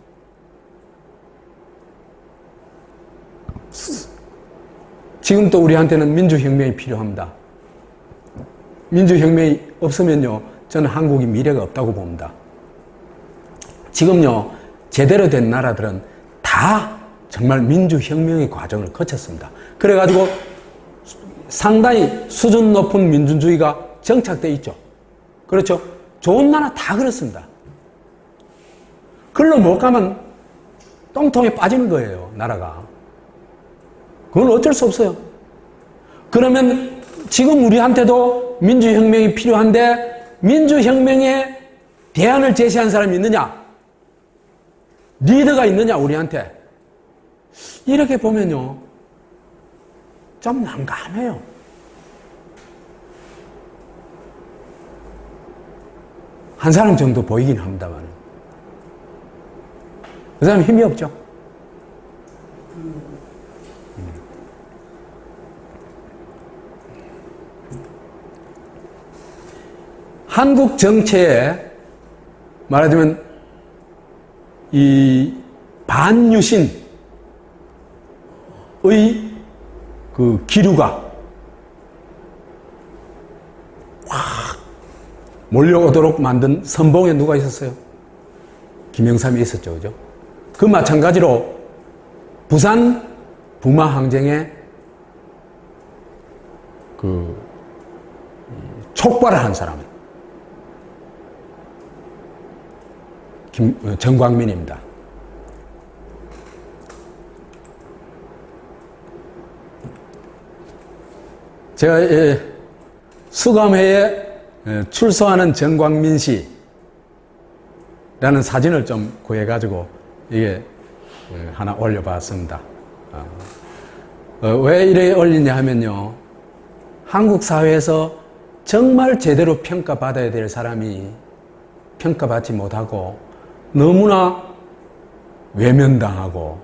지금도 우리한테는 민주혁명이 필요합니다. 민주혁명이 없으면요, 저는 한국이 미래가 없다고 봅니다. 지금요, 제대로 된 나라들은 다 정말 민주혁명의 과정을 거쳤습니다. 그래가지고 상당히 수준 높은 민주주의가 정착되어 있죠. 그렇죠? 좋은 나라 다 그렇습니다. 글로 못 가면 똥통에 빠지는 거예요, 나라가. 그건 어쩔 수 없어요. 그러면 지금 우리한테도 민주혁명이 필요한데 민주혁명의 대안을 제시한 사람이 있느냐? 리더가 있느냐, 우리한테? 이렇게 보면요, 좀 난감해요. 한 사람 정도 보이긴 합니다만, 그 사람 힘이 없죠. 한국 정치에 말하자면 이 반유신의 그 기류가 확 몰려오도록 만든 선봉에 누가 있었어요? 김영삼이 있었죠, 그죠? 그 마찬가지로 부산 부마 항쟁에 그 촉발을 한 사람은 정광민입니다. 제가 수감회에 출소하는 정광민 씨라는 사진을 좀 구해가지고 이게 하나 올려봤습니다. 왜 이래 올리냐 하면요, 한국 사회에서 정말 제대로 평가받아야 될 사람이 평가받지 못하고 너무나 외면당하고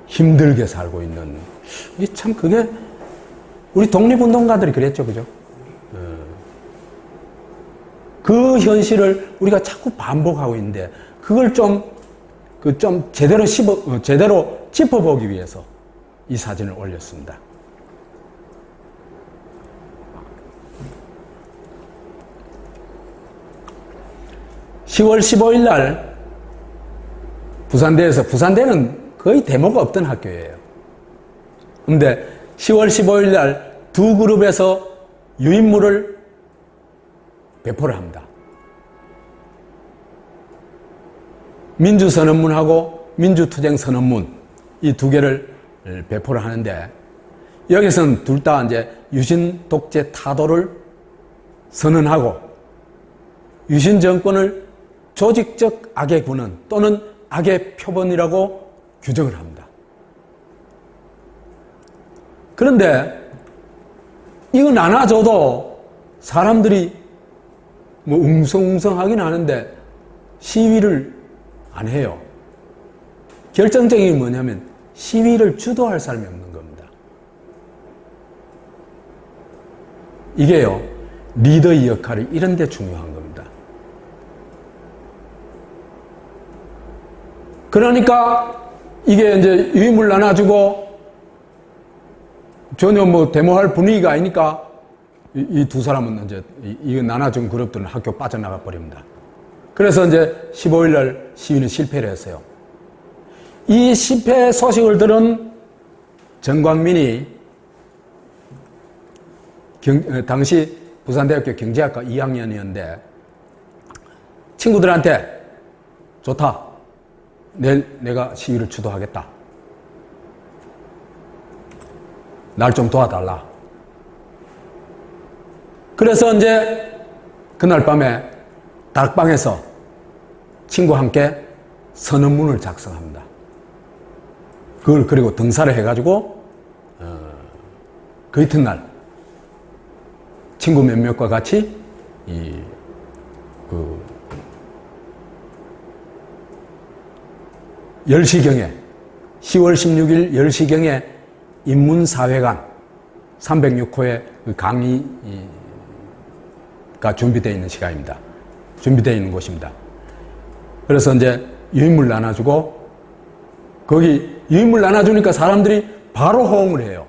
힘들게 살고 있는, 참 그게 우리 독립운동가들이 그랬죠, 그죠? 그 현실을 우리가 자꾸 반복하고 있는데 그걸 좀 제대로 짚어보기 위해서 이 사진을 올렸습니다. (10월 15일) 날 부산대는 거의 데모가 없던 학교예요. 근데 10월 15일 날 두 그룹에서 유인물을 배포를 합니다. 민주선언문하고 민주투쟁선언문, 이 두 개를 배포를 하는데, 여기서는 둘 다 이제 유신 독재 타도를 선언하고 유신 정권을 조직적 악의 군원 또는 악의 표본이라고 규정을 합니다. 그런데 이거 나눠줘도 사람들이 뭐 웅성웅성하긴 하는데 시위를 안 해요. 결정적인 게 뭐냐면 시위를 주도할 사람이 없는 겁니다. 이게요, 리더의 역할이 이런 데 중요한 겁니다. 그러니까 이게 이제 유인물 나눠주고 전혀 뭐 데모할 분위기가 아니니까 이 두 사람은 이제 이거 나눠준 그룹들은 학교 빠져나가 버립니다. 그래서 이제 15일 날 시위는 실패를 했어요. 이 실패 소식을 들은 정광민이 당시 부산대학교 경제학과 2학년이었는데 친구들한테 좋다, 내일 내가 시위를 주도하겠다, 날 좀 도와달라. 그래서 이제 그날 밤에 다락방에서 친구와 함께 선언문을 작성합니다. 그걸 그리고 등사를 해가지고 그 이튿날 친구 몇몇과 같이 10시경에 10월 16일 10시경에 인문사회관 306호의 그 강의가 준비되어 있는 시간입니다. 준비되어 있는 곳입니다. 그래서 이제 유인물 나눠주고, 거기 유인물 나눠주니까 사람들이 바로 호응을 해요.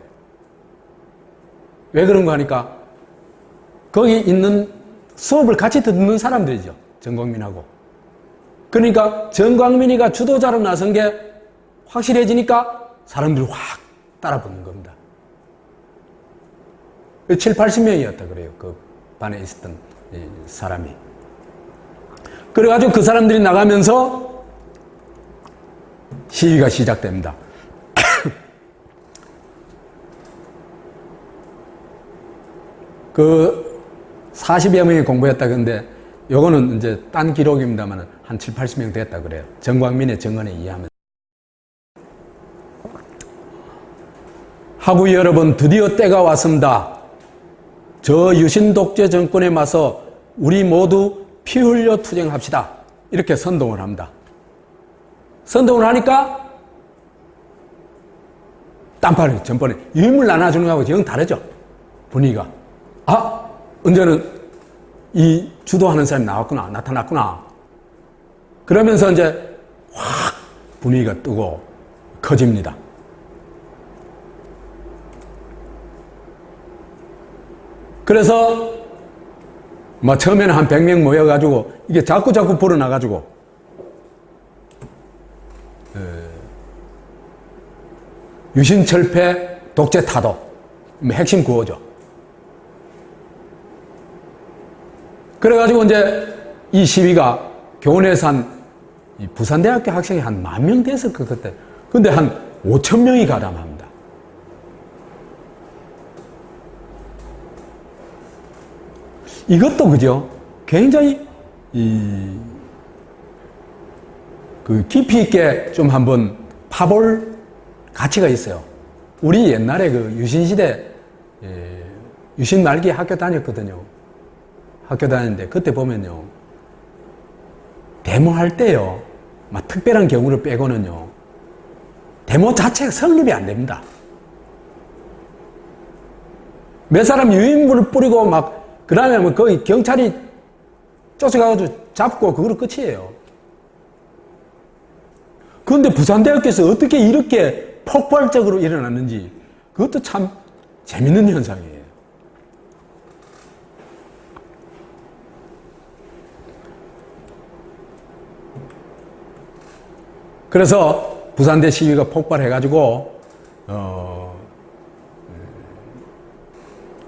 왜 그런가 하니까 거기 있는 수업을 같이 듣는 사람들이죠, 정광민하고. 그러니까 정광민이가 주도자로 나선 게 확실해지니까 사람들이 확 따라붙는 겁니다. 7, 80명이었다 그래요, 그 반에 있었던 사람이. 그래가지고 그 사람들이 나가면서 시위가 시작됩니다. 그 40여 명이 공부했다. 근데 요거는 이제 딴 기록입니다만 한 7, 80명 됐다 그래요. 정광민의 증언에 의하면. 하구 여러분, 드디어 때가 왔습니다. 저 유신 독재 정권에 맞서 우리 모두 피 흘려 투쟁합시다. 이렇게 선동을 합니다. 선동을 하니까 딴판이 전번에 유인물 나눠주는 거하고 영 다르죠. 분위기가. 아, 언제는 이 주도하는 사람이 나타났구나. 그러면서 이제 확 분위기가 뜨고 커집니다. 그래서 뭐 처음에는 한 100명 모여가지고 이게 자꾸 불어나가지고 유신철폐 독재 타도 핵심 구호죠. 그래가지고 이제 이 시위가 교원에서 한 부산대학교 학생이 한 10,000명 됐을 거 그때. 근데 한 5,000명이 가담합니다. 이것도 그죠? 굉장히 그 깊이 있게 좀 한번 파볼 가치가 있어요. 우리 옛날에 그 유신시대 유신 말기 학교 다녔거든요. 학교 다녔는데 그때 보면요, 데모할 때요, 막 특별한 경우를 빼고는요, 데모 자체가 성립이 안 됩니다. 몇 사람 유인물을 뿌리고 막 그 다음에 뭐 거기 경찰이 쫓아가가지고 잡고 그거로 끝이에요. 그런데 부산대학교에서 어떻게 이렇게 폭발적으로 일어났는지 그것도 참 재밌는 현상이에요. 그래서 부산대 시위가 폭발해가지고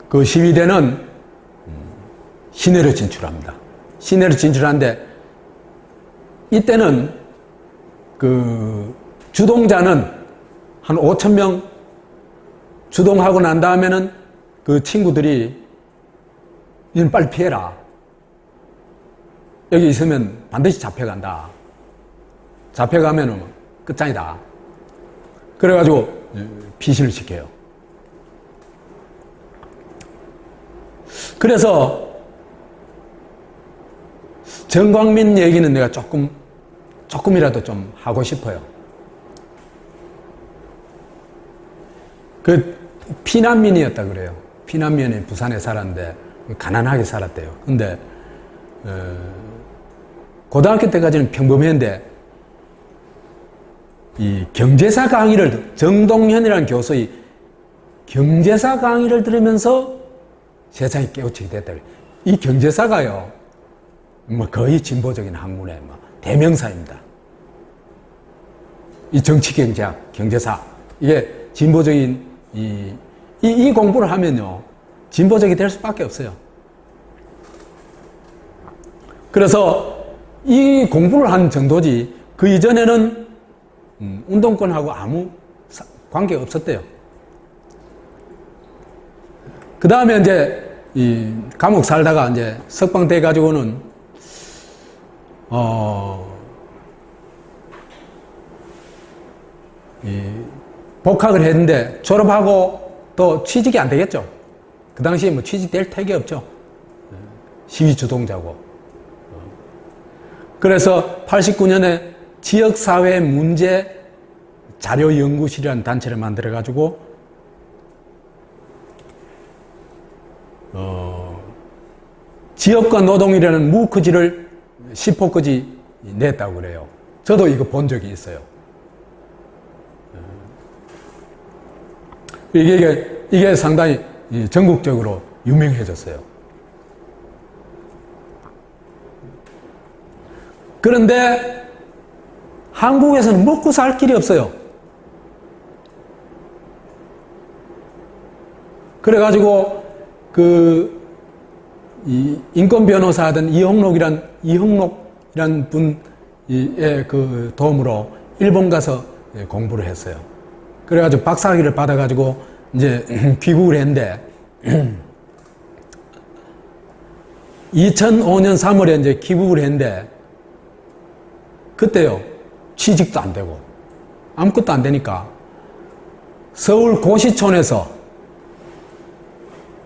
그 시위대는 시내로 진출합니다. 시내로 진출하는데 이때는 그 주동자는 한 5,000명 주동하고 난 다음에는 그 친구들이 이는 빨리 피해라. 여기 있으면 반드시 잡혀간다. 잡혀가면은 끝장이다. 그래가지고 피신을 시켜요. 그래서 정광민 얘기는 내가 조금이라도 좀 하고 싶어요. 그 피난민이었다 그래요. 피난민이 부산에 살았는데 가난하게 살았대요. 근데 고등학교 때까지는 평범했는데 이 경제사 강의를 정동현이라는 교수의 경제사 강의를 들으면서 세상이 깨우치게 됐다. 이 경제사가요, 뭐 거의 진보적인 학문의 뭐 대명사입니다. 이 정치경제학, 경제사, 이게 진보적인 이 공부를 하면요, 진보적이 될 수밖에 없어요. 그래서 이 공부를 한 정도지 그 이전에는 운동권하고 아무 관계가 없었대요. 그 다음에 이제 이 감옥 살다가 이제 석방돼 가지고는 복학을 했는데 졸업하고 또 취직이 안 되겠죠. 그 당시에 뭐 취직될 택이 없죠. 시위 주동자고. 그래서 89년에 지역사회 문제 자료연구실이라는 단체를 만들어 가지고 지역과 노동이라는 무크지를 10호까지 냈다고 그래요. 저도 이거 본 적이 있어요. 이게 상당히 전국적으로 유명해졌어요. 그런데 한국에서는 먹고 살 길이 없어요. 그래가지고 이 인권 변호사 하던 이형록이란 분의 그 도움으로 일본 가서 공부를 했어요. 그래가지고 박사학위를 받아가지고 이제 귀국을 했는데 2005년 3월에 이제 귀국을 했는데, 그때요, 취직도 안 되고, 아무것도 안 되니까, 서울 고시촌에서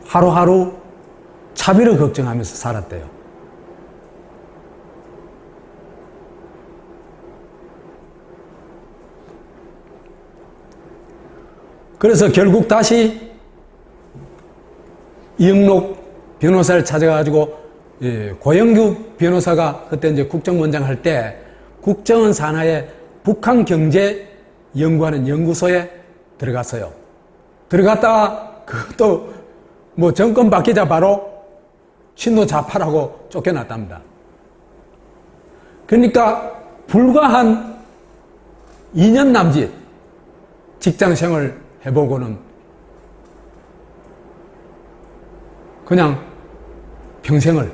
하루하루 차비를 걱정하면서 살았대요. 그래서 결국 다시 이영록 변호사를 찾아가지고 고영규 변호사가 그때 이제 국정원장 할 때 국정원 산하의 북한경제연구하는 연구소에 들어갔어요. 들어갔다가 그것도 뭐 정권 바뀌자 바로 친노 좌파라고 쫓겨났답니다. 그러니까 불과 한 2년 남짓 직장생활 해보고는 그냥 평생을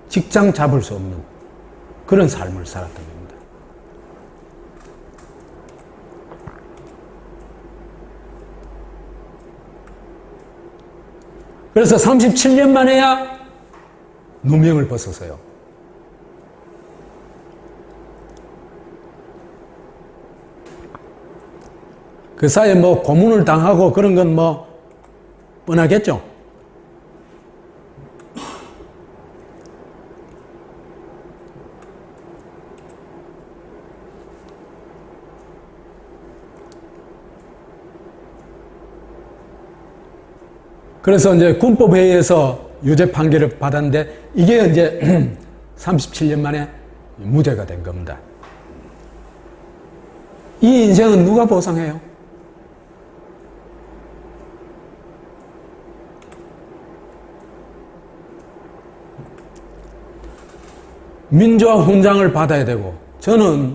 직장 잡을 수 없는 그런 삶을 살았던 겁니다. 그래서 37년 만에야 누명을 벗었어요. 그 사이에 뭐 고문을 당하고 그런 건 뭐 뻔하겠죠. 그래서 이제 군법회의에서 유죄 판결을 받았는데 이게 이제 37년 만에 무죄가 된 겁니다. 이 인생은 누가 보상해요? 민주화 훈장을 받아야 되고, 저는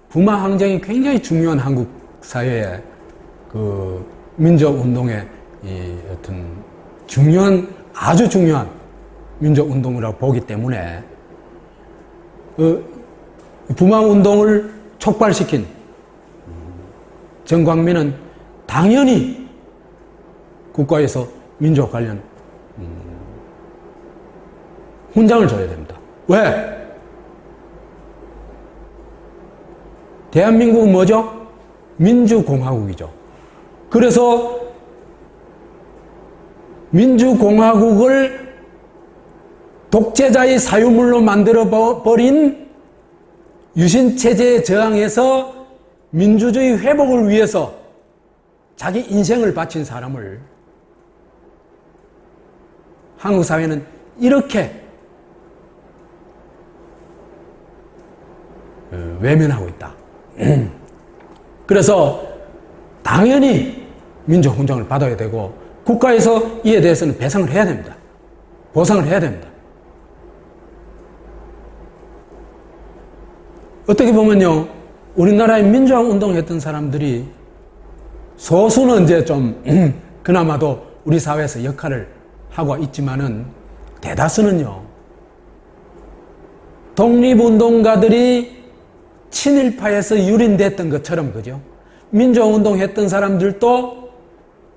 부마 항쟁이 굉장히 중요한 한국 사회의 그 민주화 운동의 이 어떤 아주 중요한 민주화 운동이라고 보기 때문에 그 부마 운동을 촉발시킨 정광민은 당연히 국가에서 민주화 관련 훈장을 줘야 됩니다. 왜? 대한민국은 뭐죠? 민주공화국이죠. 그래서 민주공화국을 독재자의 사유물로 만들어버린 유신체제에 저항해서 민주주의 회복을 위해서 자기 인생을 바친 사람을 한국 사회는 이렇게 외면하고 있다. 그래서 당연히 민주화 훈장을 받아야 되고 국가에서 이에 대해서는 배상을 해야 됩니다. 보상을 해야 됩니다. 어떻게 보면요, 우리나라에 민주화 운동했던 사람들이 소수는 이제 좀 그나마도 우리 사회에서 역할을 하고 있지만은 대다수는요, 독립운동가들이 친일파에서 유린됐던 것처럼, 그죠? 민주화 운동했던 사람들도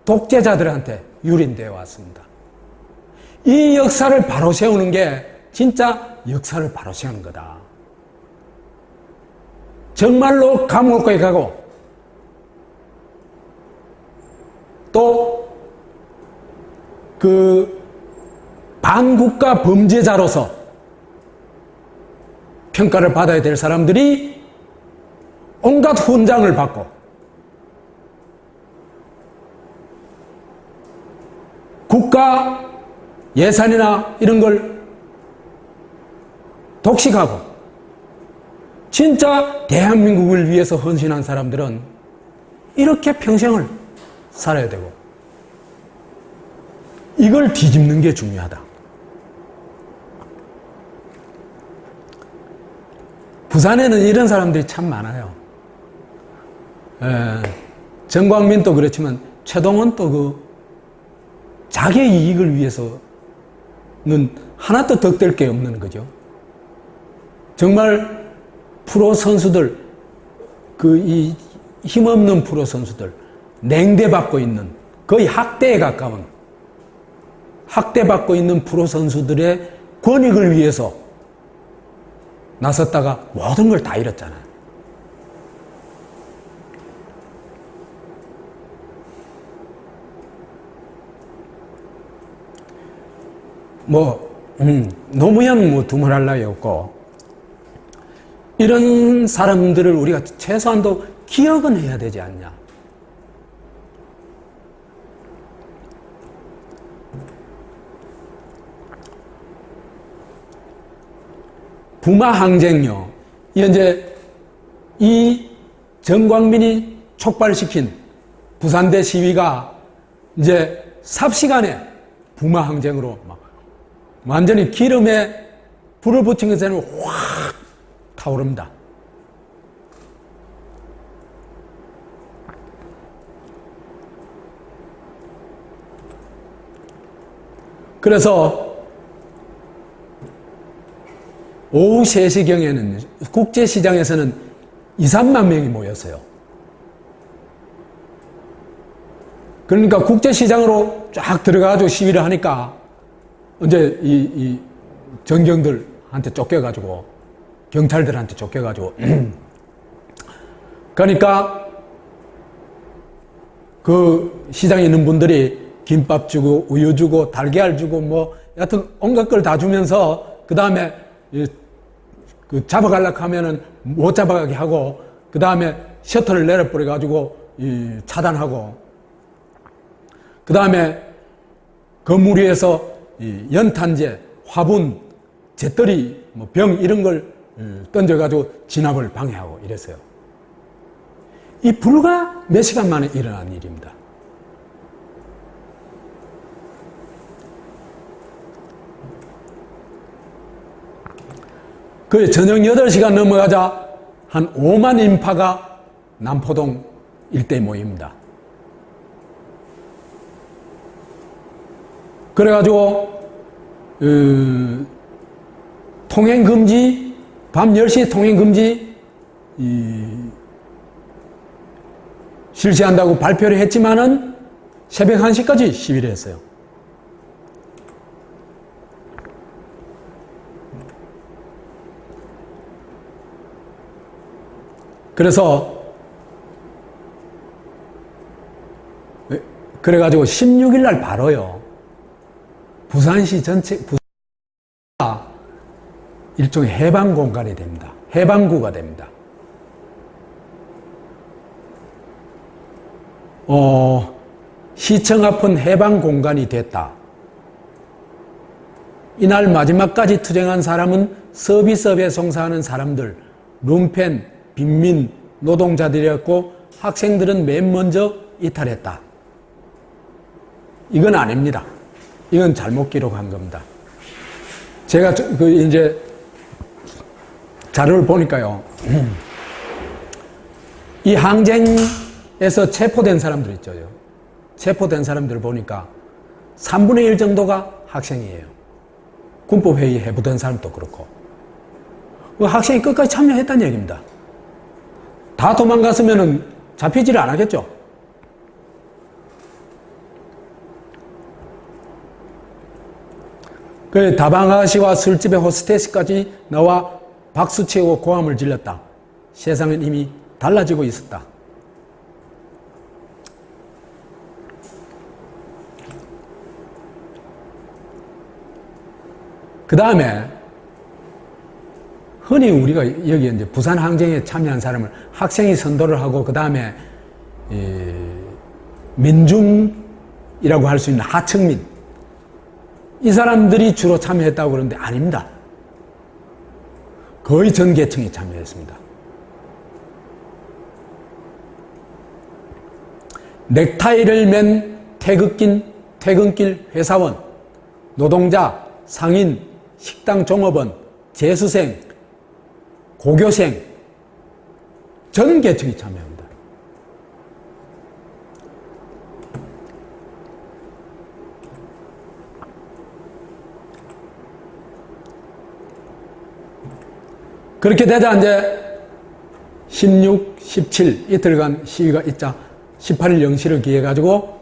독재자들한테 유린되어 왔습니다. 이 역사를 바로 세우는 게 진짜 역사를 바로 세우는 거다. 정말로 감옥에 가고 또 그 반국가 범죄자로서 평가를 받아야 될 사람들이 온갖 훈장을 받고 국가 예산이나 이런 걸 독식하고 진짜 대한민국을 위해서 헌신한 사람들은 이렇게 평생을 살아야 되고 이걸 뒤집는 게 중요하다. 부산에는 이런 사람들이 참 많아요. 정광민도 그렇지만 최동원도 그 자기의 이익을 위해서는 하나도 덕될 게 없는 거죠. 정말 프로 선수들, 그 이 힘없는 프로 선수들, 냉대받고 있는, 거의 학대에 가까운 학대받고 있는 프로 선수들의 권익을 위해서 나섰다가 모든 걸 다 잃었잖아요. 노무현 두말할 나위 없고, 이런 사람들을 우리가 최소한도 기억은 해야 되지 않냐. 부마 항쟁요. 이제 이 정광민이 촉발시킨 부산대 시위가 이제 삽시간에 부마 항쟁으로 막 완전히 기름에 불을 붙인 것처럼 확 타오릅니다. 그래서 오후 3시경에는 국제시장에서는 2, 3만 명이 모였어요. 그러니까 국제시장으로 쫙 들어가가지고 시위를 하니까 이제 이 전경들한테 쫓겨가지고, 경찰들한테 쫓겨가지고, 그러니까 그 시장에 있는 분들이 김밥 주고, 우유 주고, 달걀 주고, 뭐, 여하튼 온갖 걸 다 주면서, 그 다음에 그 잡아가려고 하면은 못 잡아가게 하고, 그 다음에 셔터를 내려버려가지고 차단하고, 그 다음에 건물 위에서 연탄재, 화분, 재떨이, 뭐 병 이런 걸 던져가지고 진압을 방해하고 이랬어요. 이 불과 몇 시간 만에 일어난 일입니다. 그 저녁 8시간 넘어가자 한 5만 인파가 남포동 일대에 모입니다. 그래가지고 통행금지, 밤 10시에 통행금지 실시한다고 발표를 했지만은 새벽 1시까지 시위를 했어요. 그래서 그래가지고 16일 날 바로요, 부산시 전체 부산가 일종의 해방 공간이 됩니다. 해방구가 됩니다. 시청 앞은 해방 공간이 됐다. 이날 마지막까지 투쟁한 사람은 서비스업에 종사하는 사람들, 룸펜, 빈민, 노동자들이었고 학생들은 맨 먼저 이탈했다. 이건 아닙니다. 이건 잘못 기록한 겁니다. 제가 이제 자료를 보니까요, 이 항쟁에서 체포된 사람들 있죠. 체포된 사람들을 보니까 3분의 1 정도가 학생이에요. 군법회의 해부된 사람도 그렇고. 그 학생이 끝까지 참여했다는 얘기입니다. 다 도망갔으면 잡히지를 않았겠죠. 그 다방 아가씨와 술집의 호스테스까지 나와 박수치고 고함을 질렀다. 세상은 이미 달라지고 있었다. 그 다음에 흔히 우리가 여기 이제 부산 항쟁에 참여한 사람을 학생이 선도를 하고, 그 다음에 민중이라고 할 수 있는 하층민, 이 사람들이 주로 참여했다고 그러는데 아닙니다. 거의 전 계층이 참여했습니다. 넥타이를 맨 퇴근길 회사원, 노동자, 상인, 식당 종업원, 재수생, 고교생, 전 계층이 참여합니다. 그렇게 되자 이제 16, 17 이틀간 시위가 있자 18일 0시를 기해가지고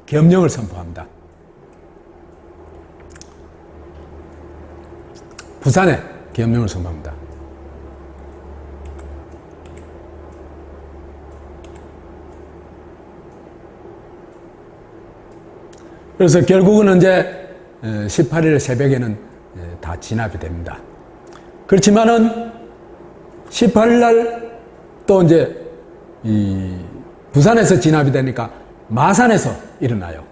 겸령을 선포합니다. 부산에 계엄령을 선포합니다. 그래서 결국은 이제 18일 새벽에는 다 진압이 됩니다. 그렇지만은 18일 날 또 이제 이 부산에서 진압이 되니까 마산에서 일어나요.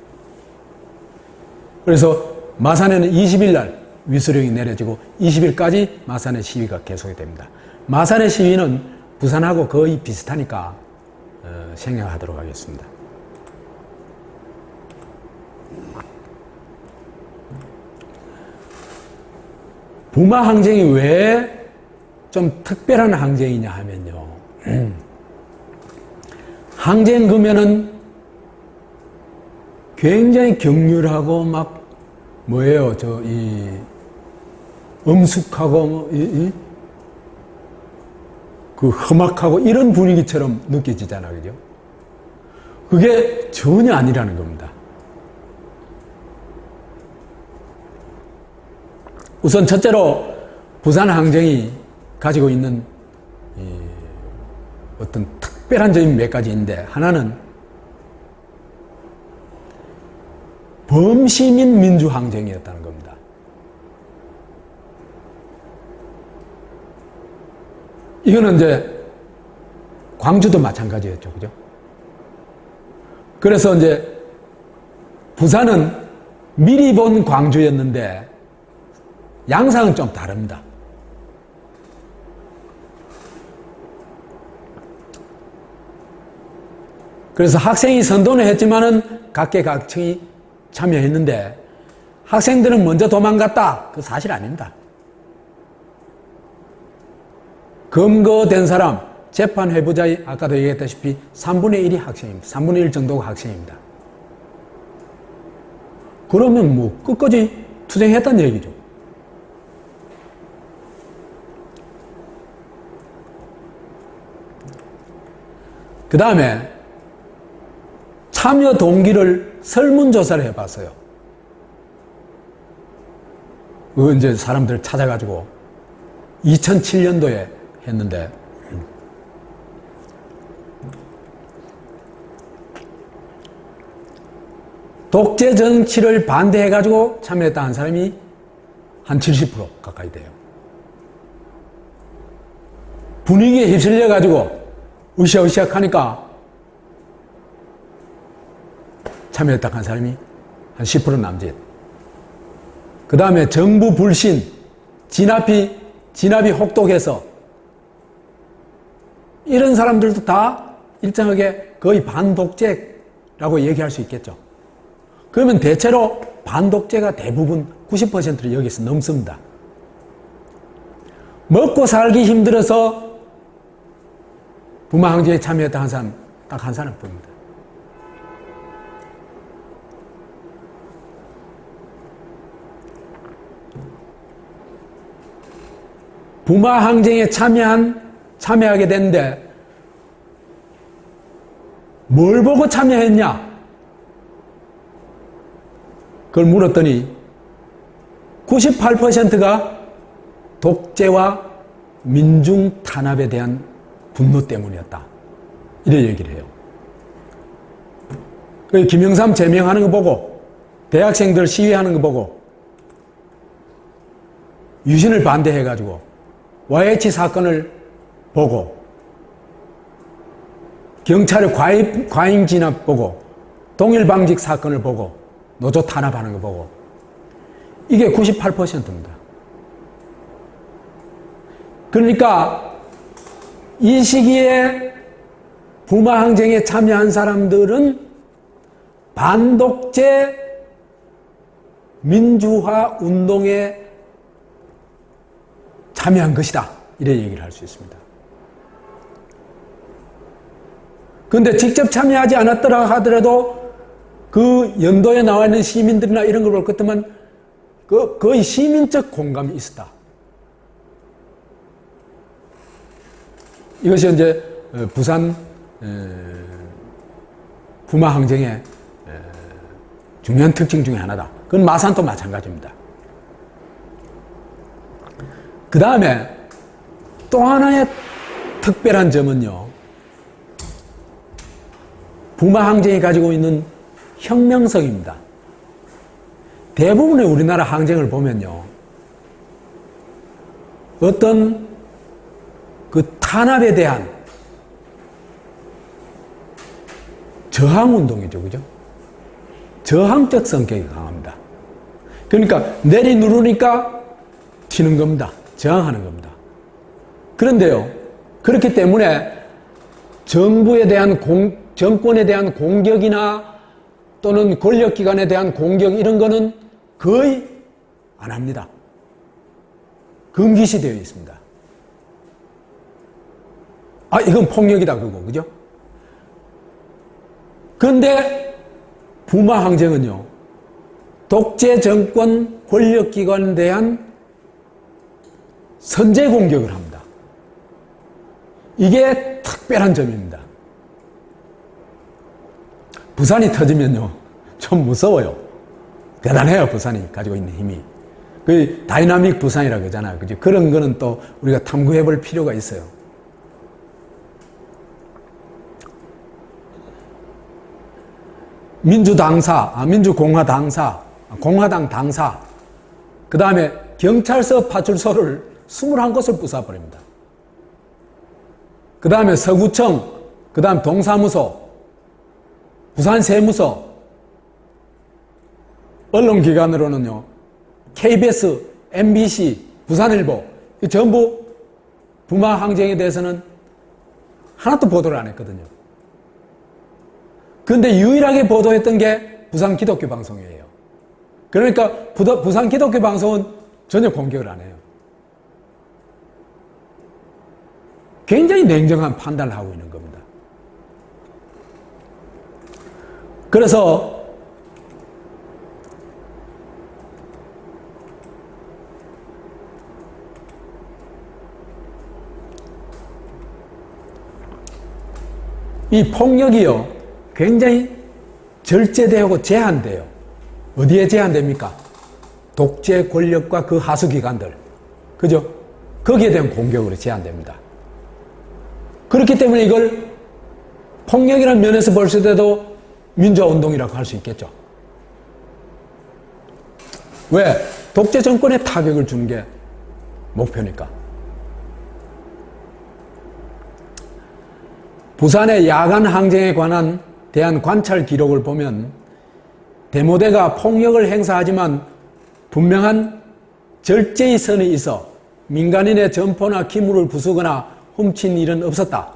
그래서 마산에는 20일 날 위수령이 내려지고 20일까지 마산의 시위가 계속이 됩니다. 마산의 시위는 부산하고 거의 비슷하니까 생략하도록 하겠습니다. 부마 항쟁이 왜 좀 특별한 항쟁이냐 하면요. 항쟁 그러면은 굉장히 격렬하고 막 뭐예요, 엄숙하고 그 험악하고 이런 분위기처럼 느껴지잖아요, 그죠? 그게 전혀 아니라는 겁니다. 우선 첫째로 부산 항쟁이 가지고 있는 어떤 특별한 점이 몇 가지 있는데, 하나는 범시민 민주항쟁이었다는 겁니다. 이거는 이제 광주도 마찬가지였죠, 그죠? 그래서 이제 부산은 미리 본 광주였는데 양상은 좀 다릅니다. 그래서 학생이 선동을 했지만은 각계각층이 참여했는데 학생들은 먼저 도망갔다. 그 사실 아닙니다. 검거된 사람, 재판회부자의 아까도 얘기했다시피 3분의 1이 학생입니다. 3분의 1 정도가 학생입니다. 그러면 뭐 끝까지 투쟁했다는 얘기죠. 그 다음에 참여 동기를 설문조사를 해봤어요. 그 이제 사람들을 찾아가지고 2007년도에 했는데 독재 정치를 반대해가지고 참여했다는 사람이 한 70% 가까이 돼요. 분위기에 휩쓸려가지고 으쌰으쌰 하니까 참여했다고 한 사람이 한 10% 남짓. 그 다음에 정부 불신, 진압이 혹독해서 이런 사람들도 다 일정하게 거의 반독재라고 얘기할 수 있겠죠. 그러면 대체로 반독재가 대부분 90%를 여기서 넘습니다. 먹고 살기 힘들어서 부마항쟁에 참여했다 한 사람 딱 한 사람뿐입니다. 부마항쟁에 참여하게 됐는데 뭘 보고 참여했냐? 그걸 물었더니 98%가 독재와 민중 탄압에 대한 분노 때문이었다. 이래 얘기를 해요. 김영삼 제명하는 거 보고, 대학생들 시위하는 거 보고, 유신을 반대해가지고, YH 사건을 보고, 경찰의 과잉 진압 보고, 동일방직 사건을 보고, 노조 탄압하는 거 보고, 이게 98%입니다. 그러니까 이 시기에 부마항쟁에 참여한 사람들은 반독재 민주화 운동에 참여한 것이다. 이래 얘기를 할 수 있습니다. 그런데 직접 참여하지 않았더라 하더라도 그 연도에 나와 있는 시민들이나 이런 걸 볼 것 같으면 거의 시민적 공감이 있었다. 이것이 이제 부산 부마항쟁의 중요한 특징 중에 하나다. 그건 마산도 마찬가지입니다. 그 다음에 또 하나의 특별한 점은요, 부마 항쟁이 가지고 있는 혁명성입니다. 대부분의 우리나라 항쟁을 보면요, 어떤 그 탄압에 대한 저항운동이죠. 그죠? 저항적 성격이 강합니다. 그러니까 내리 누르니까 튀는 겁니다. 저항하는 겁니다. 그런데요, 그렇기 때문에 정부에 대한 정권에 대한 공격이나 또는 권력기관에 대한 공격 이런 거는 거의 안 합니다. 금기시되어 있습니다. 아, 이건 폭력이다 그거, 그죠? 그런데 부마 항쟁은요, 독재 정권 권력기관에 대한 선제 공격을 합니다. 이게 특별한 점입니다. 부산이 터지면요, 좀 무서워요. 대단해요, 부산이 가지고 있는 힘이. 그 다이나믹 부산이라고 그러잖아요. 그죠? 그런 거는 또 우리가 탐구해 볼 필요가 있어요. 공화당 당사, 그 다음에 경찰서 파출소를 21곳을 부숴버립니다. 그 다음에 서구청, 그 다음 동사무소, 부산세무서, 언론기관으로는요, KBS, MBC, 부산일보, 전부 부마 항쟁에 대해서는 하나도 보도를 안 했거든요. 그런데 유일하게 보도했던 게 부산 기독교 방송이에요. 그러니까 부산 기독교 방송은 전혀 공격을 안 해요. 굉장히 냉정한 판단을 하고 있는 겁니다. 그래서 이 폭력이요, 굉장히 절제되고 제한돼요. 어디에 제한됩니까? 독재 권력과 그 하수기관들, 그죠? 거기에 대한 공격으로 제한됩니다. 그렇기 때문에 이걸 폭력이라는 면에서 볼 때도 민주화운동이라고 할 수 있겠죠. 왜? 독재 정권에 타격을 주는 게 목표니까. 부산의 야간 항쟁에 대한 관찰 기록을 보면 대모대가 폭력을 행사하지만 분명한 절제의 선이 있어 민간인의 점포나 기물을 부수거나 훔친 일은 없었다.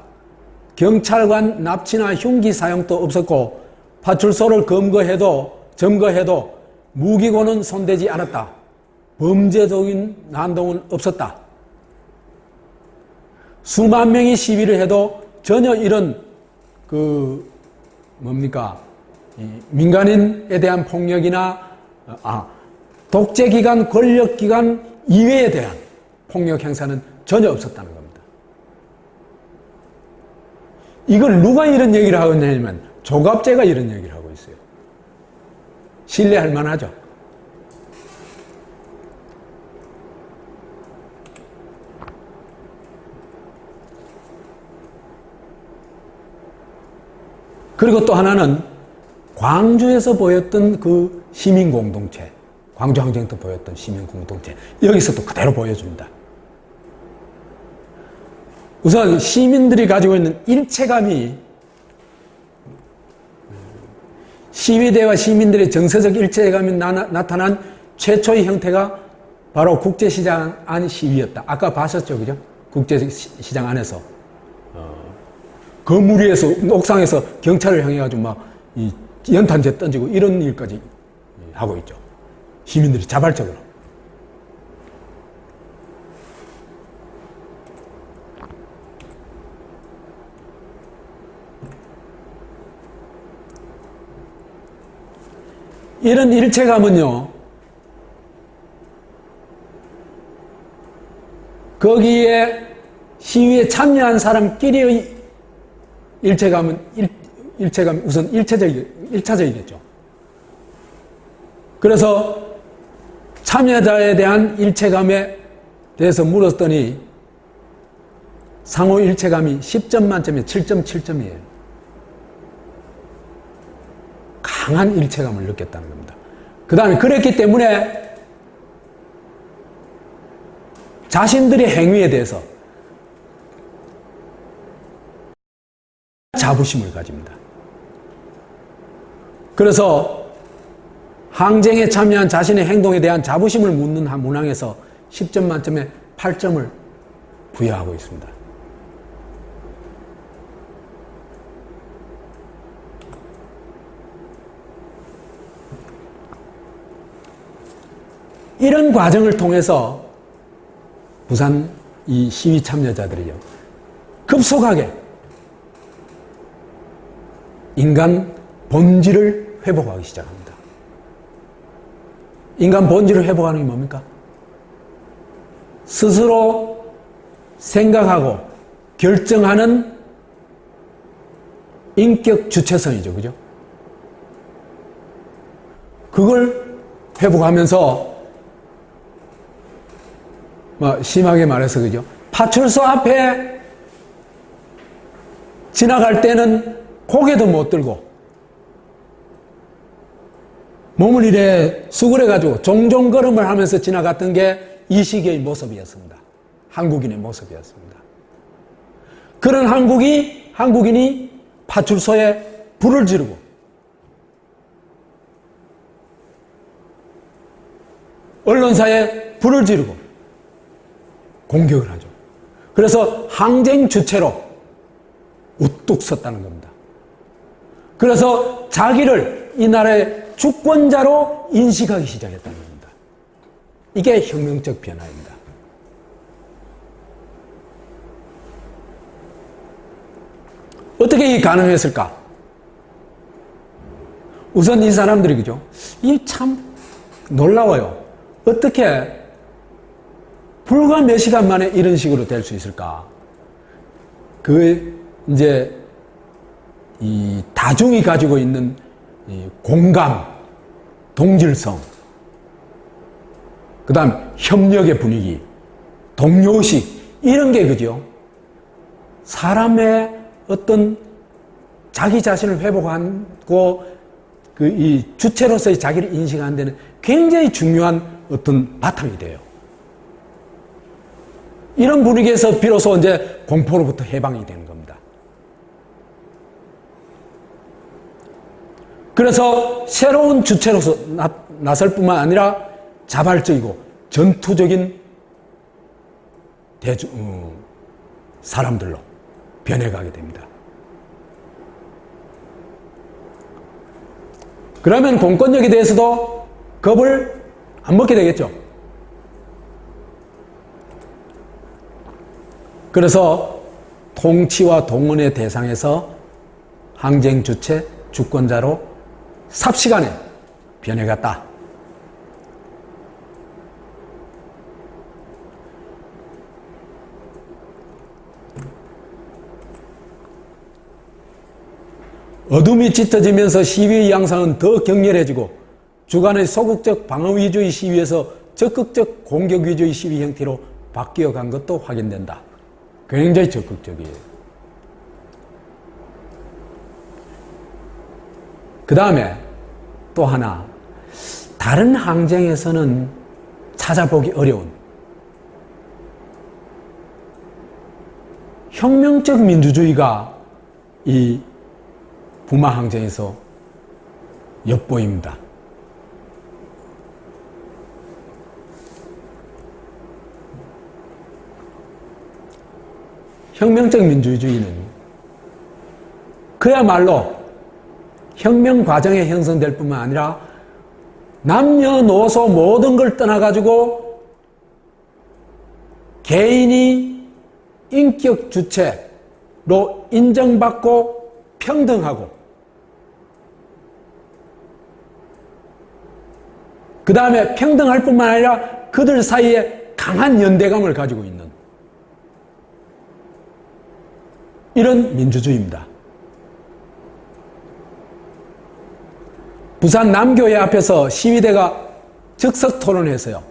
경찰관 납치나 흉기 사용도 없었고 파출소를 점거해도 무기고는 손대지 않았다. 범죄적인 난동은 없었다. 수만 명이 시위를 해도 전혀 이런 민간인에 대한 폭력이나 독재기관, 권력기관 이외에 대한 폭력 행사는 전혀 없었다는 겁니다. 이걸 누가 이런 얘기를 하고 있냐면 조갑제가 이런 얘기를 하고 있어요. 신뢰할 만하죠. 그리고 또 하나는 광주에서 보였던 그 시민공동체, 광주항쟁 때 보였던 시민공동체, 여기서도 그대로 보여줍니다. 우선 시민들이 가지고 있는 일체감이, 시위대와 시민들의 정서적 일체감이 나타난 최초의 형태가 바로 국제시장 안 시위였다. 아까 봤었죠, 그죠? 국제시장 안에서. 건물 위에서, 옥상에서 경찰을 향해가지고 막 연탄재 던지고 이런 일까지 하고 있죠. 시민들이 자발적으로. 이런 일체감은요, 거기에 시위에 참여한 사람끼리의 일체감은 우선 일차적이겠죠. 그래서 참여자에 대한 일체감에 대해서 물었더니 상호 일체감이 10점 만점에 7.7점이에요. 강한 일체감을 느꼈다는 겁니다. 그 다음에 그랬기 때문에 자신들의 행위에 대해서 자부심을 가집니다. 그래서 항쟁에 참여한 자신의 행동에 대한 자부심을 묻는 한 문항에서 10점 만점에 8점을 부여하고 있습니다. 이런 과정을 통해서 부산 이 시위 참여자들이요, 급속하게 인간 본질을 회복하기 시작합니다. 인간 본질을 회복하는 게 뭡니까? 스스로 생각하고 결정하는 인격 주체성이죠. 그죠? 그걸 회복하면서 심하게 말해서 그죠? 파출소 앞에 지나갈 때는 고개도 못 들고 몸을 이래 수그려가지고 종종걸음을 하면서 지나갔던 게 이 시기의 모습이었습니다. 한국인의 모습이었습니다. 그런 한국인이 파출소에 불을 지르고 언론사에 불을 지르고 공격을 하죠. 그래서 항쟁 주체로 우뚝 섰다는 겁니다. 그래서 자기를 이 나라의 주권자로 인식하기 시작했다는 겁니다. 이게 혁명적 변화입니다. 어떻게 이게 가능했을까? 우선 이 사람들이 그죠? 이게 참 놀라워요. 어떻게 불과 몇 시간 만에 이런 식으로 될 수 있을까? 이제 이 다중이 가지고 있는 이 공감, 동질성, 그 다음 협력의 분위기, 동료의식, 이런 게 그죠? 사람의 어떤 자기 자신을 회복하고 이 주체로서의 자기를 인식하는 데는 굉장히 중요한 어떤 바탕이 돼요. 이런 분위기에서 비로소 이제 공포로부터 해방이 되는 겁니다. 그래서 새로운 주체로서 나설 뿐만 아니라 자발적이고 전투적인 사람들로 변해가게 됩니다. 그러면 공권력에 대해서도 겁을 안 먹게 되겠죠. 그래서 통치와 동원의 대상에서 항쟁 주체, 주권자로 삽시간에 변해갔다. 어둠이 짙어지면서 시위의 양상은 더 격렬해지고 주간의 소극적 방어 위주의 시위에서 적극적 공격 위주의 시위 형태로 바뀌어간 것도 확인된다. 굉장히 적극적이에요. 그 다음에 또 하나, 다른 항쟁에서는 찾아보기 어려운 혁명적 민주주의가 이 부마 항쟁에서 엿보입니다. 혁명적 민주주의는 그야말로 혁명 과정에 형성될 뿐만 아니라 남녀노소 모든 걸 떠나가지고 개인이 인격 주체로 인정받고 평등하고 그 다음에 평등할 뿐만 아니라 그들 사이에 강한 연대감을 가지고 있는 이런 민주주의입니다. 부산 남교회 앞에서 시위대가 즉석 토론했어요.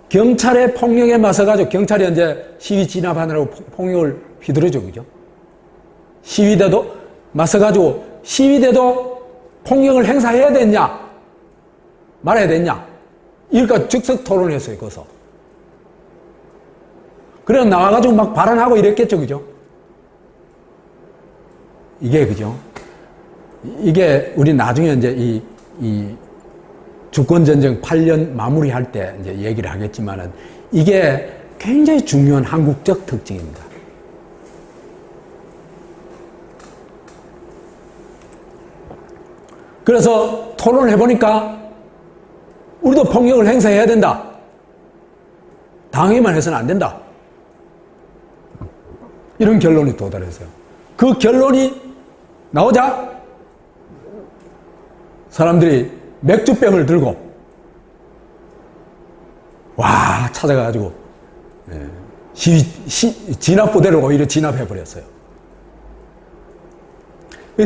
경찰의 폭력에 맞서가지고 경찰이 이제 시위 진압하느라고 폭력을 휘두르죠. 그죠? 시위대도 맞서가지고 시위대도 폭력을 행사해야 되냐 말아야 되냐 이러니까 즉석 토론을 했어요. 거기서. 그래서 나와가지고 막 발언하고 이랬겠죠. 그죠? 이게 그죠? 이게 우리 나중에 이제 이 주권전쟁 8년 마무리할 때 이제 얘기를 하겠지만은 이게 굉장히 중요한 한국적 특징입니다. 그래서 토론을 해보니까 우리도 폭력을 행사해야 된다. 당하기만 해서는 안 된다. 이런 결론이 도달했어요. 그 결론이 나오자 사람들이 맥주병을 들고 와 찾아가가지고 진압부대를 오히려 진압해버렸어요.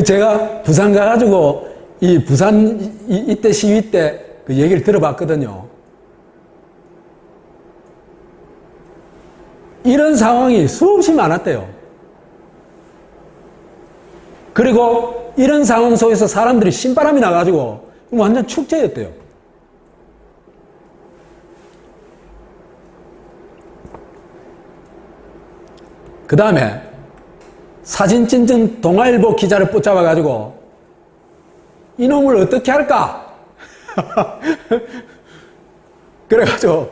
제가 부산 가가지고 이 부산 이때 시위 때 그 얘기를 들어봤거든요. 이런 상황이 수없이 많았대요. 그리고 이런 상황 속에서 사람들이 신바람이 나가지고 완전 축제였대요. 그 다음에 사진 찍은 동아일보 기자를 붙잡아가지고 이놈을 어떻게 할까? 그래가지고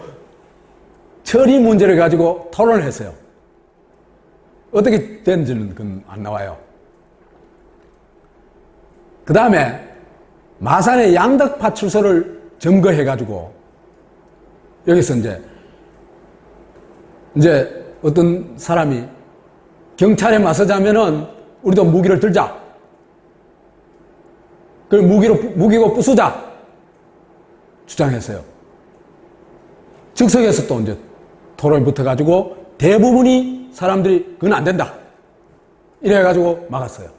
처리 문제를 가지고 토론을 했어요. 어떻게 됐는지는 그건 안 나와요. 그 다음에 마산의 양덕파출소를 점거해가지고 여기서 이제 어떤 사람이 경찰에 맞서자면은 우리도 무기를 들자. 그걸 무기고 부수자. 주장했어요. 즉석에서 또 이제 토론이 붙어가지고 대부분이 사람들이 그건 안 된다. 이래가지고 막았어요.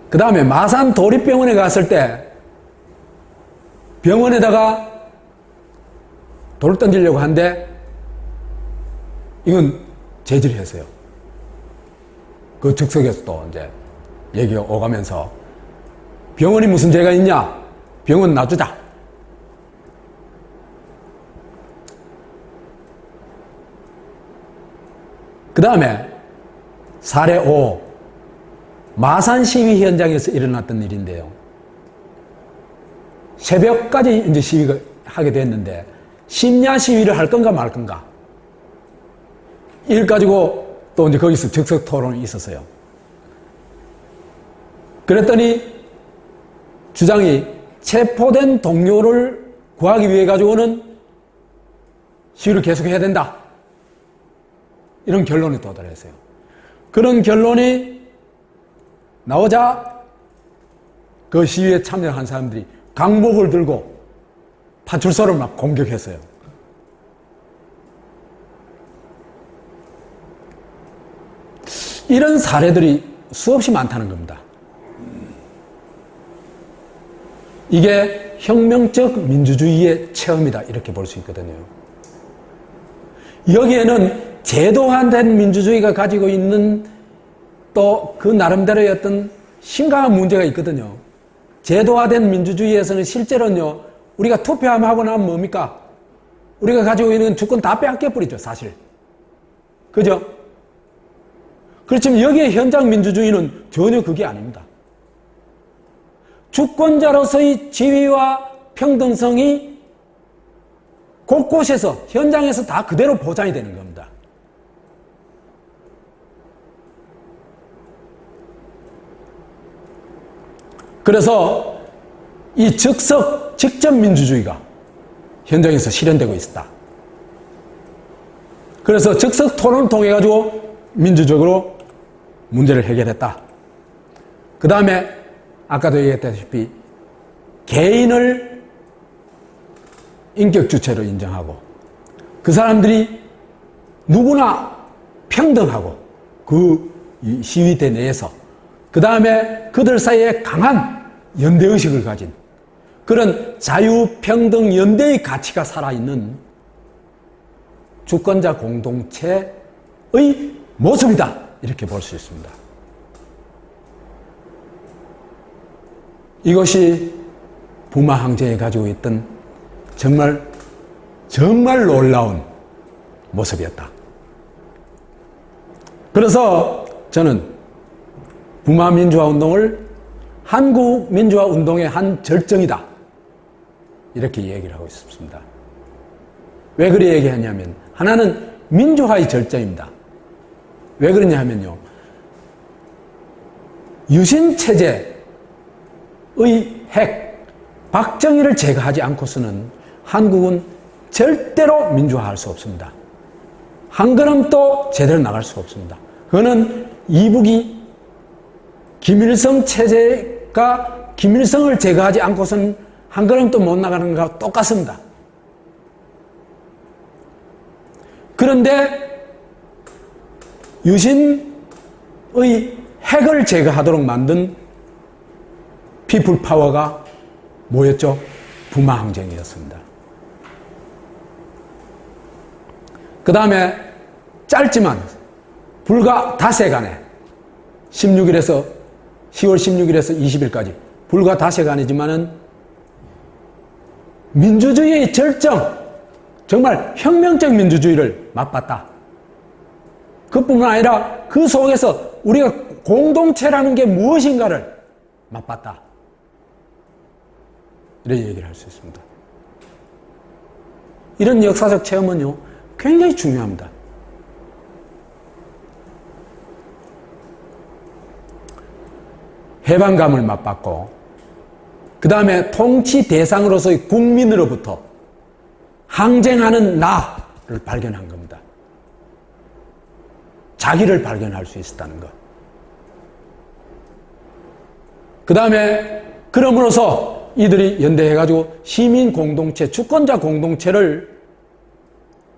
그 다음에 마산 도립병원에 갔을 때 병원에다가 돌을 던지려고 하는데 이건 제지를 했어요. 그 즉석에서 또 이제 얘기가 오가면서 병원이 무슨 죄가 있냐? 병원 놔주자. 그 다음에 사례 5. 마산 시위 현장에서 일어났던 일인데요. 새벽까지 이제 시위가 하게 됐는데 심야 시위를 할 건가 말 건가. 이걸 가지고 또 이제 거기서 즉석 토론이 있었어요. 그랬더니 주장이 체포된 동료를 구하기 위해 가지고는 시위를 계속해야 된다. 이런 결론에 도달했어요. 그런 결론이 나오자 그 시위에 참여한 사람들이 강목을 들고 파출소를 막 공격했어요. 이런 사례들이 수없이 많다는 겁니다. 이게 혁명적 민주주의의 체험이다 이렇게 볼 수 있거든요. 여기에는 제도화된 민주주의가 가지고 있는 또 그 나름대로의 어떤 심각한 문제가 있거든요. 제도화된 민주주의에서는 실제로는요, 우리가 투표하면 하고 나면 뭡니까? 우리가 가지고 있는 주권 다 빼앗겨버리죠, 사실. 그죠? 그렇지만 여기에 현장 민주주의는 전혀 그게 아닙니다. 주권자로서의 지위와 평등성이 곳곳에서, 현장에서 다 그대로 보장이 되는 겁니다. 그래서 이 직접 민주주의가 현장에서 실현되고 있었다. 그래서 즉석 토론을 통해 가지고 민주적으로 문제를 해결했다. 그 다음에 아까도 얘기했다시피 개인을 인격 주체로 인정하고 그 사람들이 누구나 평등하고 그 시위대 내에서 그 다음에 그들 사이에 강한 연대의식을 가진 그런 자유평등 연대의 가치가 살아있는 주권자 공동체의 모습이다. 이렇게 볼 수 있습니다. 이것이 부마 항쟁이 가지고 있던 정말 놀라운 모습이었다. 그래서 저는 부마 민주화 운동을 한국 민주화 운동의 한 절정이다. 이렇게 얘기를 하고 있습니다. 왜 그리 얘기하냐면 하나는 민주화의 절정입니다. 왜 그러냐 하면요. 유신체제의 핵, 박정희를 제거하지 않고서는 한국은 절대로 민주화할 수 없습니다. 한 걸음도 제대로 나갈 수가 없습니다. 그거는 이북이 김일성 체제가 김일성을 제거하지 않고서는 한 걸음도 못 나가는 것과 똑같습니다. 그런데 유신의 핵을 제거하도록 만든 피플 파워가 뭐였죠? 부마 항쟁이었습니다. 그 다음에 짧지만 불과 닷새간에 10월 16일에서 20일까지 불과 닷새간이지만은 민주주의의 절정, 정말 혁명적 민주주의를 맛봤다. 그뿐만 아니라 그 속에서 우리가 공동체라는 게 무엇인가를 맛봤다. 이런 얘기를 할 수 있습니다. 이런 역사적 체험은요, 굉장히 중요합니다. 해방감을 맛봤고, 그 다음에 통치 대상으로서의 국민으로부터 항쟁하는 나를 발견한 겁니다. 자기를 발견할 수 있었다는 것. 그 다음에 그럼으로써 이들이 연대해가지고 시민 공동체, 주권자 공동체를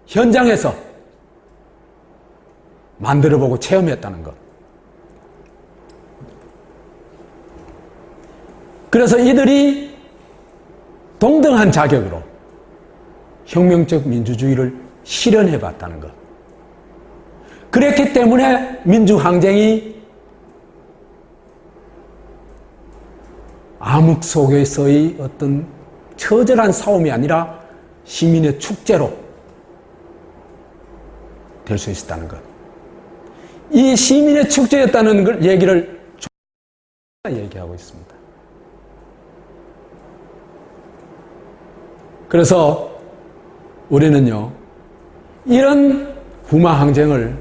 현장에서 만들어보고 체험했다는 것. 그래서 이들이 동등한 자격으로 혁명적 민주주의를 실현해봤다는 것. 그랬기 때문에 민주항쟁이 암흑 속에서의 어떤 처절한 싸움이 아니라 시민의 축제로 될 수 있었다는 것. 이 시민의 축제였다는 걸 얘기를 얘기하고 있습니다. 그래서 우리는요, 이런 부마 항쟁을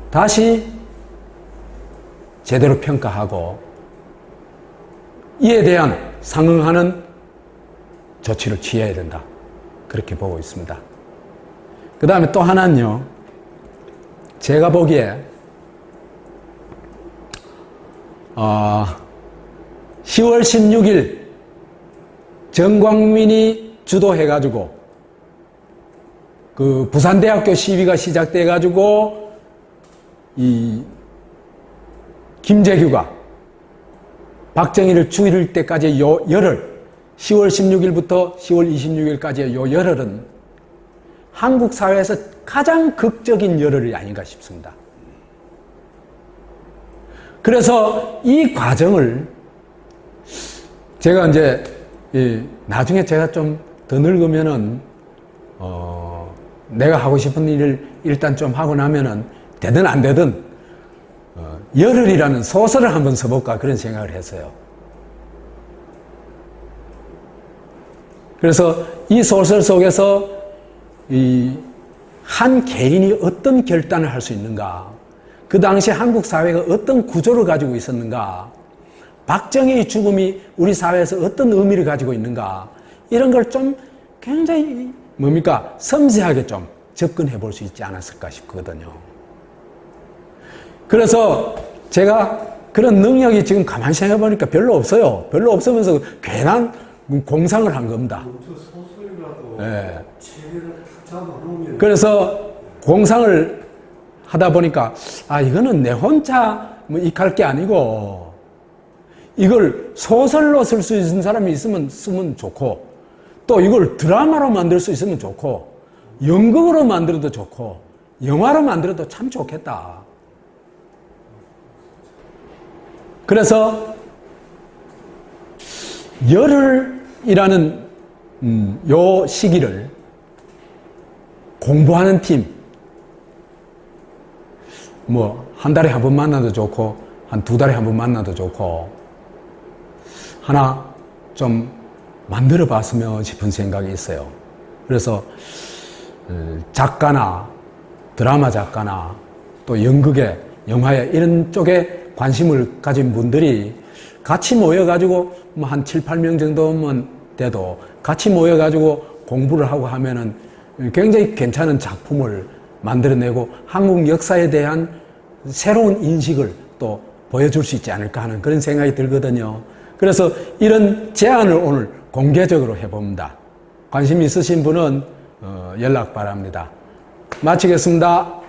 다시 제대로 평가하고 이에 대한 상응하는 조치를 취해야 된다. 그렇게 보고 있습니다. 그 다음에 또 하나는요, 제가 보기에 10월 16일 정광민이 주도해가지고 그 부산대학교 시위가 시작돼가지고 이 김재규가 박정희를 죽일 때까지의 요 열흘, 10월 16일부터 10월 26일까지의 요 열흘은 한국 사회에서 가장 극적인 열흘이 아닌가 싶습니다. 그래서 이 과정을 제가 이제 나중에 제가 좀 더 늙으면은 내가 하고 싶은 일을 일단 좀 하고 나면은 되든 안 되든 열흘이라는 소설을 한번 써볼까 그런 생각을 했어요. 그래서 이 소설 속에서 이 한 개인이 어떤 결단을 할 수 있는가, 그 당시 한국 사회가 어떤 구조를 가지고 있었는가, 박정희의 죽음이 우리 사회에서 어떤 의미를 가지고 있는가, 이런 걸 좀 굉장히 섬세하게 좀 접근해 볼 수 있지 않았을까 싶거든요. 그래서 제가 그런 능력이 지금 가만히 생각해 보니까 별로 없어요. 별로 없으면서 괜한 공상을 한 겁니다. 소설이라도 네. 책을 잡아놓으면 그래서 공상을 하다 보니까 이거는 내 혼자 익할 게 아니고 이걸 소설로 쓸 수 있는 사람이 있으면 쓰면 좋고, 또 이걸 드라마로 만들 수 있으면 좋고, 연극으로 만들어도 좋고, 영화로 만들어도 참 좋겠다. 그래서 열흘이라는 요 시기를 공부하는 팀, 뭐 한 달에 한 번 만나도 좋고 한 두 달에 한 번 만나도 좋고 하나 좀 만들어 봤으면 싶은 생각이 있어요. 그래서 작가나 드라마 작가나 또 연극에 영화에 이런 쪽에 관심을 가진 분들이 같이 모여가지고 뭐 한 7, 8명 정도면 돼도 같이 모여가지고 공부를 하고 하면은 굉장히 괜찮은 작품을 만들어내고 한국 역사에 대한 새로운 인식을 또 보여줄 수 있지 않을까 하는 그런 생각이 들거든요. 그래서 이런 제안을 오늘 공개적으로 해봅니다. 관심 있으신 분은 연락 바랍니다. 마치겠습니다.